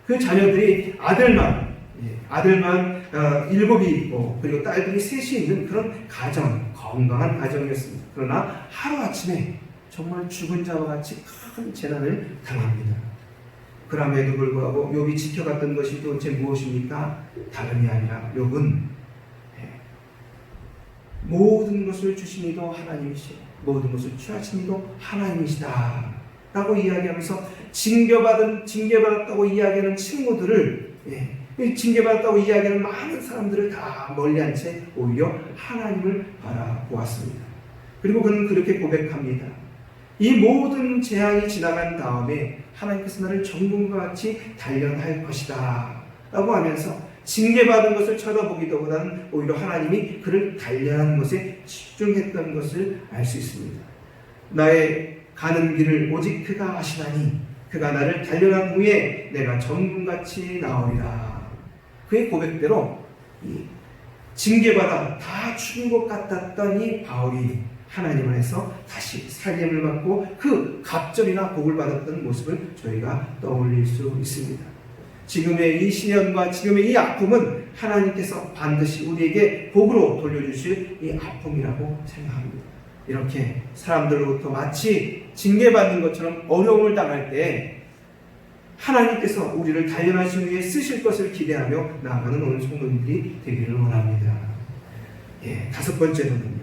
그 자녀들이 아들만 7이 있고 그리고 딸들이 3이 있는 그런 가정, 건강한 가정이었습니다. 그러나 하루아침에 정말 죽은 자와 같이 큰 재난을 당합니다. 그럼에도 불구하고 욥이 지켜갔던 것이 도대체 무엇입니까? 다름이 아니라 욥은 모든 것을 주신 이도 하나님이시고 모든 것을 취하신 이도 하나님이시다 라고 이야기하면서 징계받았다고 이야기하는 친구들을 징계받았다고 이야기하는 많은 사람들을 다 멀리한 채 오히려 하나님을 바라보았습니다. 그리고 그는 그렇게 고백합니다. 이 모든 재앙이 지나간 다음에 하나님께서 나를 정금과 같이 단련할 것이다 라고 하면서 징계받은 것을 쳐다보기보다는 오히려 하나님이 그를 단련한 것에 집중했던 것을 알 수 있습니다. 나의 가는 길을 오직 그가 아시나니 그가 나를 단련한 후에 내가 정금같이 나오리라. 그의 고백대로 징계받아 다 죽은 것 같았던 이 바울이 하나님 안에서 다시 살림을 받고 그 갑절이나 복을 받았던 모습을 저희가 떠올릴 수 있습니다. 지금의 이 시련과 지금의 이 아픔은 하나님께서 반드시 우리에게 복으로 돌려주실 이 아픔이라고 생각합니다. 이렇게 사람들로부터 마치 징계받는 것처럼 어려움을 당할 때 하나님께서 우리를 단련하신 후에 쓰실 것을 기대하며 나아가는 오늘 성도님들이 되기를 원합니다. 다섯 번째로는요.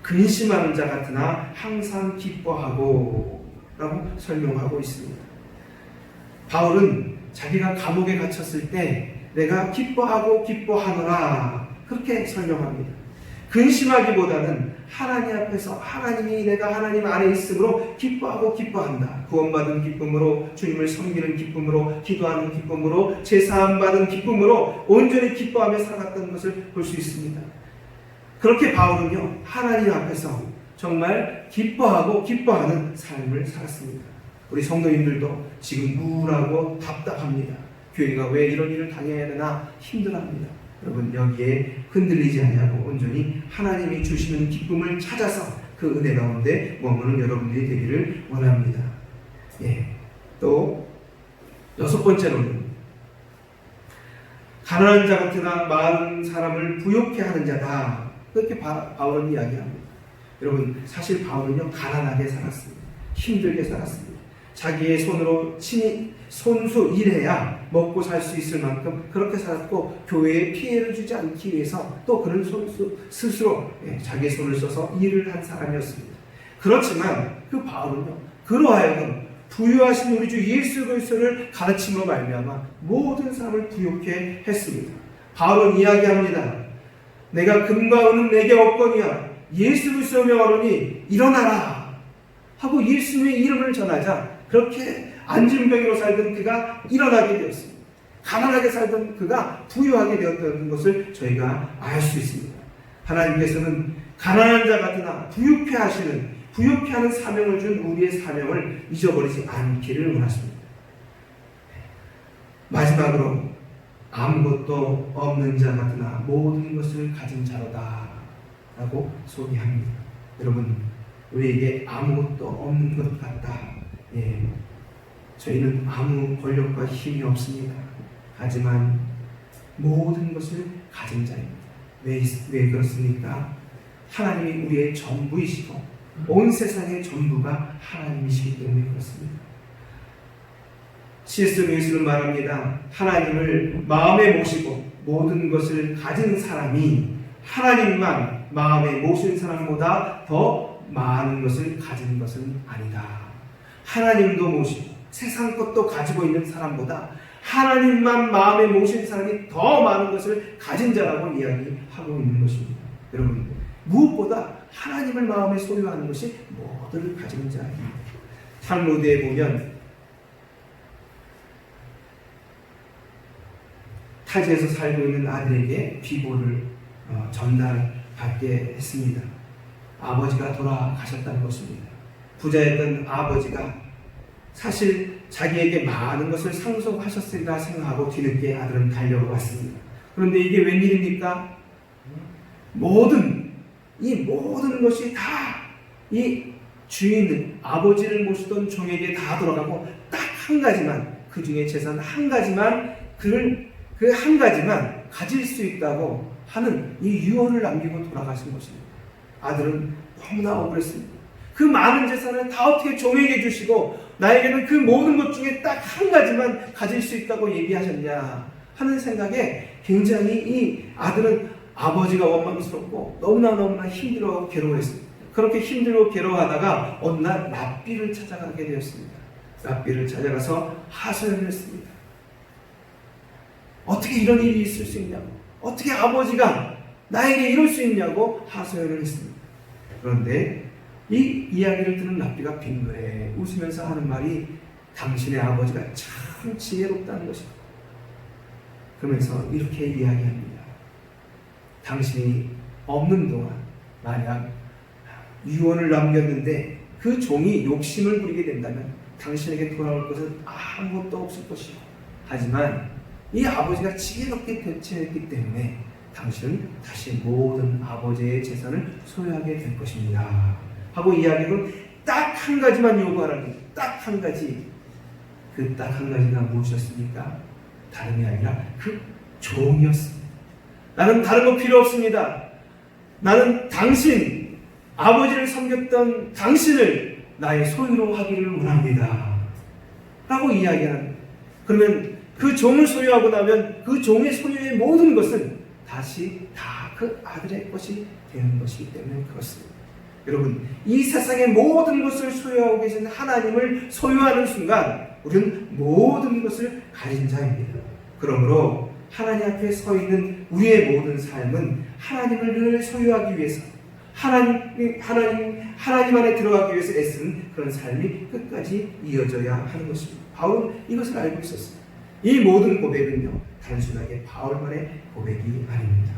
근심하는 자 같으나 항상 기뻐하고 라고 설명하고 있습니다. 바울은 자기가 감옥에 갇혔을 때 내가 기뻐하노라 그렇게 설명합니다. 근심하기보다는 하나님 앞에서 하나님이 내가 하나님 안에 있으므로 기뻐한다. 구원받은 기쁨으로, 주님을 섬기는 기쁨으로, 기도하는 기쁨으로, 제사함받은 기쁨으로 온전히 기뻐하며 살았던 것을 볼 수 있습니다. 그렇게 바울은요 하나님 앞에서 정말 기뻐하는 삶을 살았습니다. 우리 성도님들도 지금 우울하고 답답합니다. 교회가 왜 이런 일을 당해야 되나 힘들어합니다. 여러분 여기에 흔들리지 아니하고 온전히 하나님이 주시는 기쁨을 찾아서 그 은혜 가운데 머무는 여러분들이 되기를 원합니다. 또 여섯 번째로는 가난한 자 같으나 많은 사람을 부욕해 하는 자다. 그렇게 바울은 이야기합니다. 여러분 사실 바울은요 가난하게 살았습니다. 힘들게 살았습니다. 자기의 손으로 손수 일해야 먹고 살 수 있을 만큼 그렇게 살았고 교회에 피해를 주지 않기 위해서 또 그런 스스로 자기의 손을 써서 일을 한 사람이었습니다. 그렇지만 그 바울은요 그러하여금 부유하신 우리 주 예수 그리스도를 가르침으로 말미암아 모든 사람을 부욕해 했습니다. 바울은 이야기합니다. 내가 금과 은은 내게 없거니와 예수 그리스도 명하노니 일어나라 하고 예수님의 이름을 전하자 그렇게 안진병으로 살던 그가 일어나게 되었습니다. 가난하게 살던 그가 부유하게 되었다는 것을 저희가 알 수 있습니다. 하나님께서는 가난한 자 같으나 부유케 하는 사명을 준 우리의 사명을 잊어버리지 않기를 원하십니다. 마지막으로 아무것도 없는 자 같으나 모든 것을 가진 자로다 라고 소개합니다. 여러분 우리에게 아무것도 없는 것 같다. 저희는 아무 권력과 힘이 없습니다. 하지만 모든 것을 가진 자입니다. 왜 그렇습니까? 하나님이 우리의 전부이시고 온 세상의 전부가 하나님이시기 때문에 그렇습니다. C.S. 루이스는 말합니다. 하나님을 마음에 모시고 모든 것을 가진 사람이 하나님만 마음에 모신 사람보다 더 많은 것을 가진 것은 아니다. 하나님도 모시고 세상 것도 가지고 있는 사람보다 하나님만 마음에 모신 사람이 더 많은 것을 가진 자라고 이야기하고 있는 것입니다. 여러분 무엇보다 하나님을 마음에 소유하는 것이 모두를 가진 자입니다. 탈무드에 보면 타지에서 살고 있는 아들에게 비보를 전달받게 했습니다. 아버지가 돌아가셨다는 것입니다. 부자였던 아버지가 사실 자기에게 많은 것을 상속하셨으리라 생각하고 뒤늦게 아들은 달려가 왔습니다. 그런데 이게 웬일입니까? 모든 것이 다 이 주인, 아버지를 모시던 종에게 다 돌아가고 딱 한 가지만, 그 중에 재산 한 가지만, 그 한 가지만 가질 수 있다고 하는 이 유언을 남기고 돌아가신 것입니다. 아들은 너무나 억울했습니다. 그 많은 재산을 다 어떻게 종에게 주시고 나에게는 그 모든 것 중에 딱 한 가지만 가질 수 있다고 얘기하셨냐 하는 생각에 굉장히 이 아들은 아버지가 원망스럽고 너무나 힘들어 괴로워했습니다. 그렇게 힘들고 괴로워하다가 어느 날 랍비를 찾아가게 되었습니다. 랍비를 찾아가서 하소연을 했습니다. 어떻게 이런 일이 있을 수 있냐고, 어떻게 아버지가 나에게 이럴 수 있냐고 하소연을 했습니다. 그런데 이 이야기를 듣는 랍비가 빙그레 웃으면서 하는 말이 당신의 아버지가 참 지혜롭다는 것입니다. 그러면서 이렇게 이야기합니다. 당신이 없는 동안 만약 유언을 남겼는데 그 종이 욕심을 부리게 된다면 당신에게 돌아올 것은 아무것도 없을 것이고, 하지만 이 아버지가 지혜롭게 대처했기 때문에 당신은 다시 모든 아버지의 재산을 소유하게 될 것입니다 하고 이야기는 딱 한 가지만 요구하라는, 딱 한 가지, 그 딱 한 가지가 무엇이었습니까? 다름이 아니라 그 종이었습니다. 나는 다른 거 필요 없습니다. 나는 당신, 아버지를 섬겼던 당신을 나의 소유로 하기를 원합니다. 라고 이야기하는. 그러면 그 종을 소유하고 나면 그 종의 소유의 모든 것은 다시 다 그 아들의 것이 되는 것이기 때문에 그렇습니다. 여러분, 이 세상의 모든 것을 소유하고 계신 하나님을 소유하는 순간 우리는 모든 것을 가진 자입니다. 그러므로 하나님 앞에 서 있는 우리의 모든 삶은 하나님을 늘 소유하기 위해서 하나님 안에 들어가기 위해서 애쓰는 그런 삶이 끝까지 이어져야 하는 것입니다. 바울은 이것을 알고 있었습니다. 이 모든 고백은요, 단순하게 바울만의 고백이 아닙니다.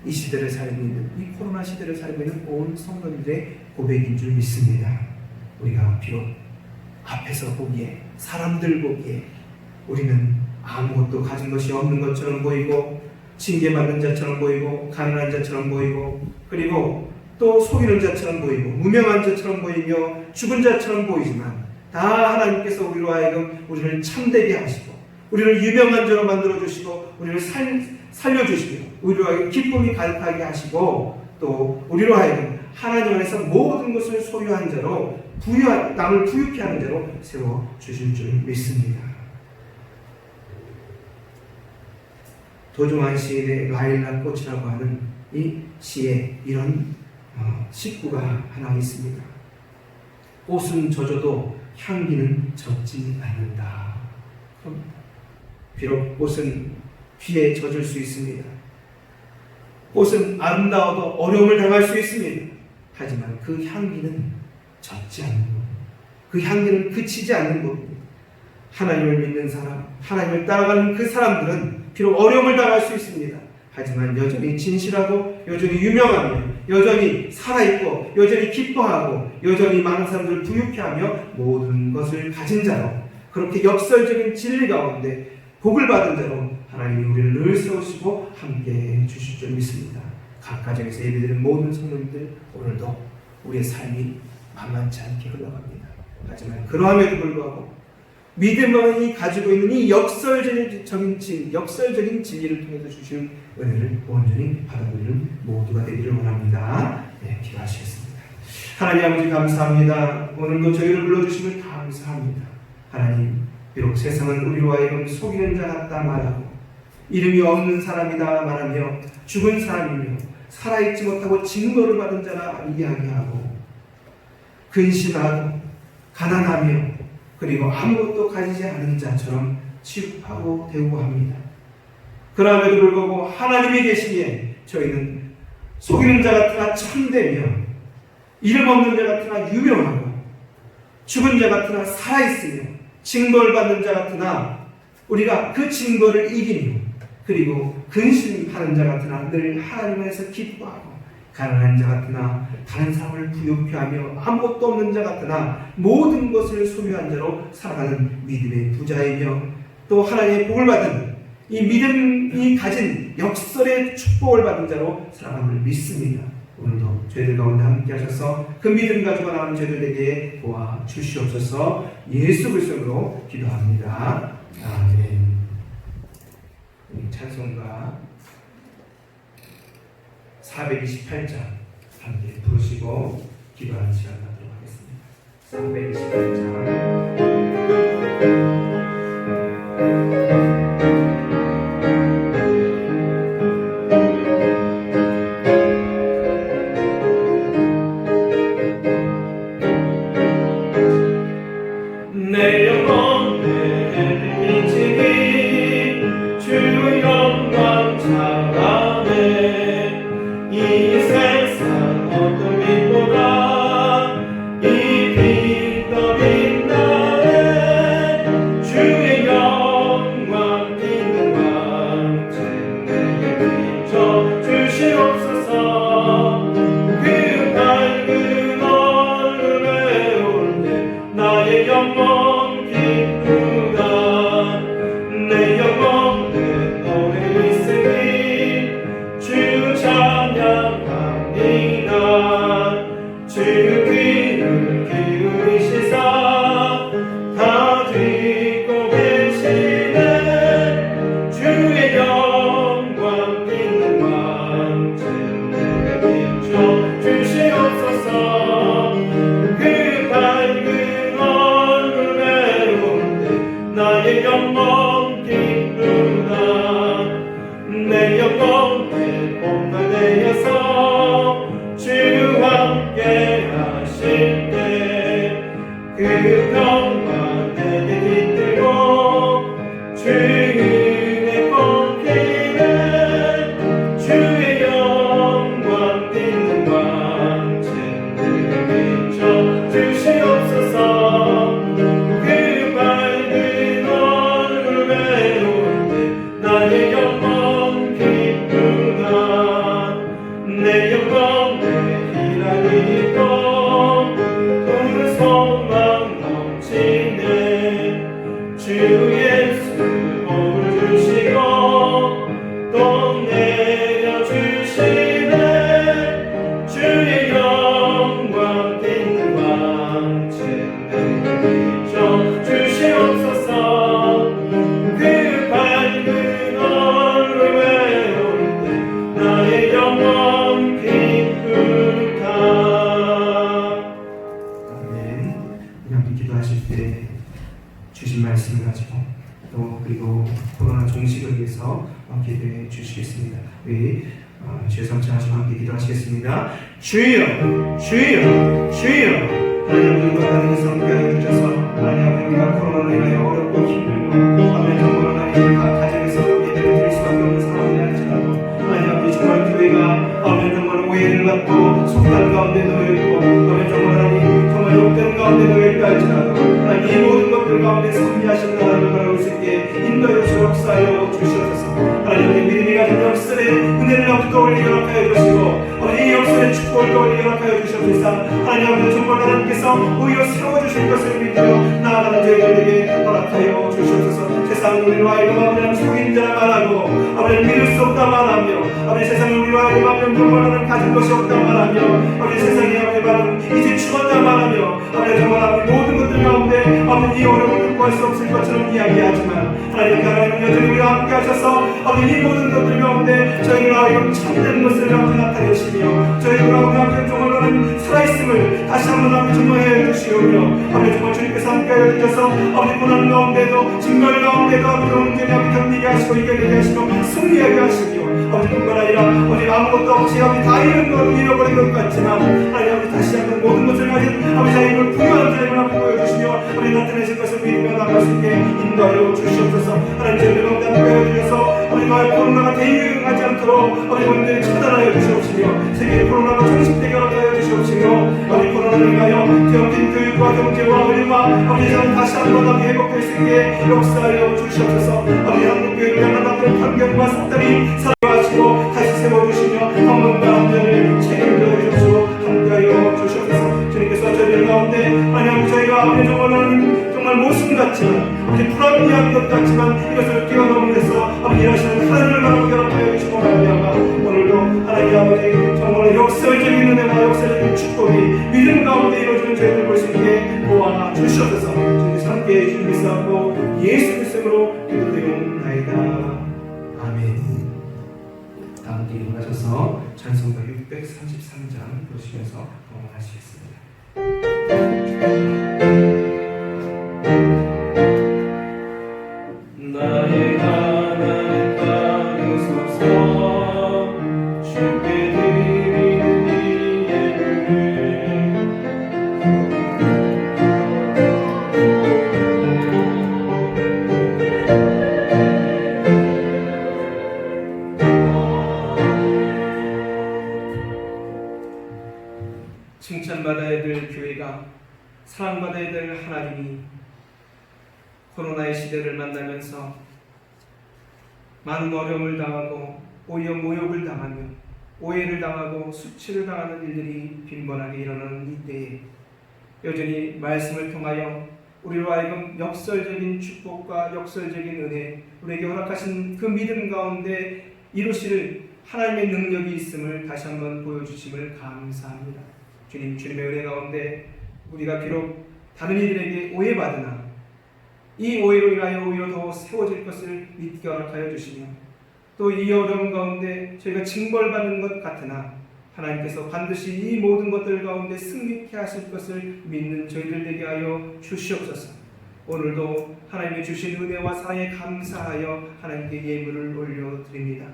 이 시대를 살고 있는, 이 코로나 시대를 살고 있는 온 성도들의 고백인 줄 믿습니다. 우리가 비록 앞에서 보기에, 사람들 보기에 우리는 아무것도 가진 것이 없는 것처럼 보이고, 징계받는 자처럼 보이고, 가난한 자처럼 보이고, 그리고 또 속이는 자처럼 보이고, 무명한 자처럼 보이며 죽은 자처럼 보이지만 다 하나님께서 우리로 하여금 우리를 참되게 하시고, 우리를 유명한 자로 만들어주시고, 우리를 살려주시고, 우리로 하여금 기쁨이 가득하게 하시고, 또 우리로 하여금 하나님 안에서 모든 것을 소유한 자로, 남을 부유케 하는 자로 세워주실 줄 믿습니다. 도종환 시인의 라일락 꽃이라고 하는 이 시에 이런 식구가 하나 있습니다. 꽃은 젖어도 향기는 젖지 않는다. 비록 꽃은 비에 젖을 수 있습니다. 꽃은 아름다워도 어려움을 당할 수 있습니다. 하지만 그 향기는 젖지 않는 것, 그 향기는 그치지 않는 겁니다. 하나님을 믿는 사람, 하나님을 따라가는 그 사람들은 비록 어려움을 당할 수 있습니다. 하지만 여전히 진실하고, 여전히 유명하며, 여전히 살아있고, 여전히 기뻐하고, 여전히 많은 사람들을 부유케 하며 모든 것을 가진 자로, 그렇게 역설적인 진리 가운데 복을 받은 자로 하나님이 우리를 늘 세우시고 함께 주실 줄 믿습니다. 각 가정에서 예배드리는 모든 성도님들, 오늘도 우리의 삶이 만만치 않게 흘러갑니다. 하지만 그러함에도 불구하고 믿음만이 가지고 있는 이 역설적인 진리를 통해서 주신 은혜를 온전히 받아들이는 모두가 되기를 원합니다. 네, 기도하시겠습니다. 하나님 아버지 감사합니다. 오늘도 저희를 불러주심을 감사합니다. 하나님, 비록 세상은 우리로 하여금 속이는 자 같다 말하고, 이름이 없는 사람이다 말하며, 죽은 사람이며 살아있지 못하고 징벌을 받은 자라 이야기하고, 근심하고 가난하며 그리고 아무것도 가지지 않은 자처럼 취급하고 대우합니다. 그럼에도 불구하고 하나님이 계시기에 저희는 속이는 자 같으나 참되며, 이름 없는 자 같으나 유명하고, 죽은 자 같으나 살아있으며, 징벌받는 자 같으나 우리가 그 징벌을 이기며, 그리고 근심하는 자 같으나 늘 하나님 안에서 기뻐하고, 가난한 자 같으나 다른 사람을 부유케 하며, 아무것도 없는 자 같으나 모든 것을 소유한 자로 살아가는 믿음의 부자이며, 또 하나님의 복을 받은 이 믿음이 가진 역설의 축복을 받은 자로 살아감을 믿습니다. 오늘도 저희들 가운데 함께 하셔서 그 믿음 가지고 나가는 저희들에게 도와 주시옵소서. 예수 그리스도로 기도합니다. 아멘. 찬송가 428장 함께 부르시고 기도하는 시간 갖도록 하겠습니다. 428장 어떤 빛보다 이 빛 더 빛나 건강한 종식을 위해서 기도해 주시겠습니다. 우리 주여 삼창하시고 함께 기도하시겠습니다. 주여 주여 주여 하나님 우리가 하나님 성교하여 주셔서 하나님 아버지 우리가 코로나로 인하여 어렵고 힘들고 아멘 정말 하나님 각 가정에서 예배를 드릴 수밖에 없는 상황이 할지라도 하나님 아버지 정말 교회가 아멘 정말 오해를 받고 속단 가운데 놓여있고 아멘 정말 하나님 정말 욕된 가운데 놓여있다 할지라도 하나님 이 모든 것들 가운데 승리하신 하나님을 바라볼 수 있게 인도하여 주시고 역사하여 주시옵소서. 하나님 우리 믿음이 가진 역설의 은혜를 아버지 떠올리게 허락하여 주시고 아버지 이 역설의 축복을 떠올리게 허락하여 주시옵소서. 하나님 아버지 정말 하나님께서 오히려 세워주실 것을 믿으며 나아가는 저희들에게 허락하여 주시옵소서. 세상 우리로 하여금 아버지 속인자라 말하고 아버지 믿을 수 없다 말하며 아버지 세상에 우리로 하여금 아버지 정말 가진 것이 없다 말하며 아버지 세상에 아버지 말하면 이제 죽었다 말하며 아버지 정말 아버지 모든 것들 가운데 아버지 이 어려움을 극복할 수 없을 것처럼 이야기하지만 하나님 여전히 우리와 함께 하셔서 아버지 이 모든 것들 가운데 저희를 하여금 참된 것을 아버지 나타내시며 저희를 아버지 정말 하나님 살아있음을 다시 한번 아버지 증명해 주시오며 아버지 정말 주님께서 함께 하여 주셔서 아버지 고난 가운데도 증거를 가운데도 아버지 온전히 아버지 견디게 하시고 이겨내게 하시고 승리하게 하시며 아버지 뿐만 아니라 아버지 아무것도 없이 아버지 다 잃어버린 것 같지만 아버지 다시 한번 모든 것을 가진 아버지 자신을 부유한 자임을 한번 보여주시며 아버지 나타내실 것을 믿으며 나갈 수 있게 인도하여 주시옵소서. 하나님 저희들 가운데 함께 하여 주셔서 아버지 나의 코로나가 대유행하지 않도록 아버지 온전히 차단하여 주시옵시며 세계 코로나가 종식되게 허락하여 주시옵시며 아버지 코로나를 위하여 기업진 교육과 경제와 의료와 아버지 전 다시 한번 아버지 회복될 수 있게 역사하여 주시옵소서. 아버지 한국교회를 향한 앞으로 환경과 속달이 사랑하시고 다시 세워주시며 한번더 한전을 책임져 주시고 함께하여 주시옵소서. 주님께서 저희들 가운데 아니면 저희가 아버지 정말 모순 같지만 아버지 불합리한 것 같지만 이것을 뛰어넘으면서 아버지 일하시는 하나님을 바라보게 하여 주시고 말미암아 오늘도 하나님 아버지 정말 역설적인 은혜와 역설적인 축복이 믿음 가운데 이루어지는 저희들 볼 수 있게 도와 주시옵소서. 주님께서 함께해 주님께서 하고 예수 그리스도로 기도드리옵나이다. 아멘. 다음 때 일어나셔서 찬송가 633장 보시면서 동원하시겠습니다. 나의 하나님 따르소서 주께 드리는 이 예물을 칭찬받아야 될 교회가 사랑받아야 될 하나님이 코로나의 시대를 만나면서 많은 어려움을 당하고 오히려 모욕을 당하며 오해를 당하고 수치를 당하는 일들이 빈번하게 일어나는 이때에 여전히 말씀을 통하여 우리로 하여금 역설적인 축복과 역설적인 은혜 우리에게 허락하신 그 믿음 가운데 이루실 하나님의 능력이 있음을 다시 한번 보여주심을 감사합니다. 주님, 주님의 은혜 가운데 우리가 비록 다른 이들에게 오해받으나 이 오해로 인하여 오히려 더 세워질 것을 믿게 허락하여 주시며 또 이 어려움 가운데 저희가 징벌받는 것 같으나 하나님께서 반드시 이 모든 것들 가운데 승리케 하실 것을 믿는 저희들 되게 하여 주시옵소서. 오늘도 하나님의 주신 은혜와 사랑에 감사하여 하나님께 예물을 올려드립니다.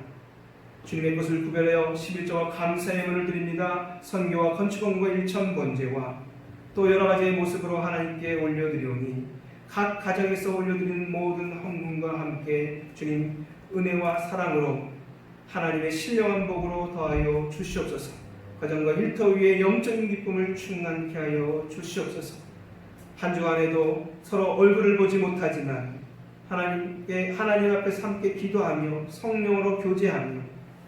주님의 것을 구별하여 11조와 감사의 예물을 드립니다. 선교와 건축원과 일천 번제와 또 여러 가지의 모습으로 하나님께 올려드리오니 각 가정에서 올려드리는 모든 헌금과 함께 주님 은혜와 사랑으로 하나님의 신령한 복으로 더하여 주시옵소서. 가정과 일터 위에 영적인 기쁨을 충만케 하여 주시옵소서. 한 주간에도 서로 얼굴을 보지 못하지만 하나님 앞에서 함께 기도하며 성령으로 교제하며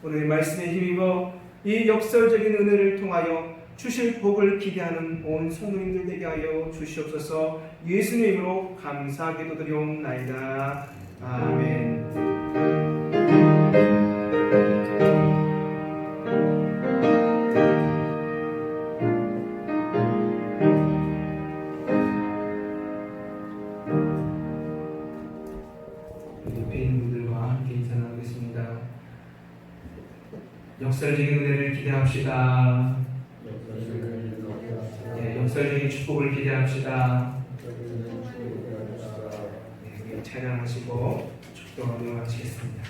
오늘의 말씀에 힘입어 이 역설적인 은혜를 통하여 주실 복을 기대하는 온 성도님들 되게 하여 주시옵소서. 예수님의 이름으로 감사하게 기도드리옵나이다. 아멘. 옆에 있는 분들과 함께 인사 나누겠습니다. 역설적인 은혜를 기대합시다. 역설적인 축복을 기대합시다. 찬양하시고 축도 기도하며 마치겠습니다.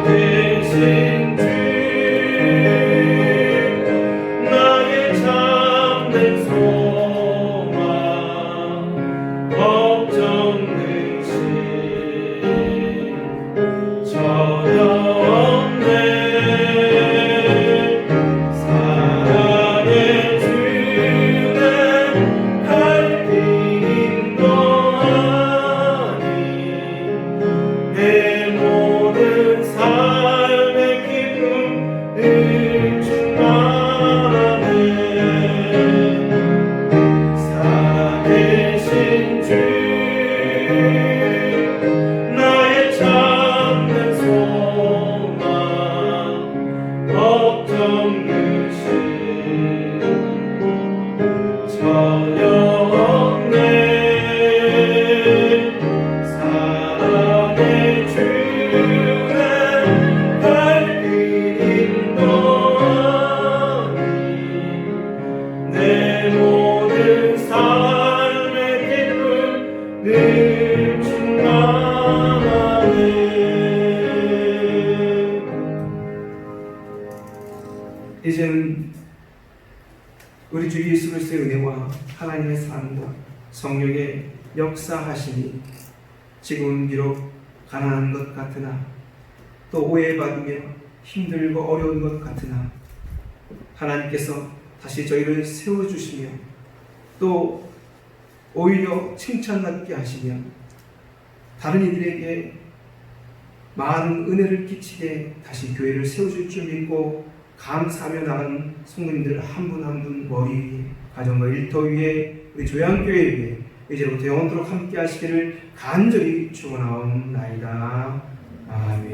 살아계신 주 나의 참된 소망 걱정 근심 전혀 없네. 사랑의 주는 갈길 인도하니 내 모든 삶의 기쁨을 충만하네. 살아계신 주 나의 참된 소망 걱정 근심 전혀 없네. 사랑의 주는 갈길 인도하니 내 모든 삶의 기쁨 늘 충만하네. 이제는 우리 주 예수 그리스도의 은혜와 하나님의 사랑과 성령의 역사하심이 지금은 비록 가난한 것 같으나 또 오해받으며 힘들고 어려운 것 같으나 하나님께서 다시 저희를 세워주시며 또 오히려 칭찬받게 하시며 다른 이들에게 많은 은혜를 끼치게 다시 교회를 세워줄 줄 믿고 감사하며 나가는 성도님들 한 분 한 분 머리 위에 가정과 일터 위에 우리 조양교회 위에 이제부터 영원토록 함께 하시기를 간절히 축원하옵나이다. 아멘.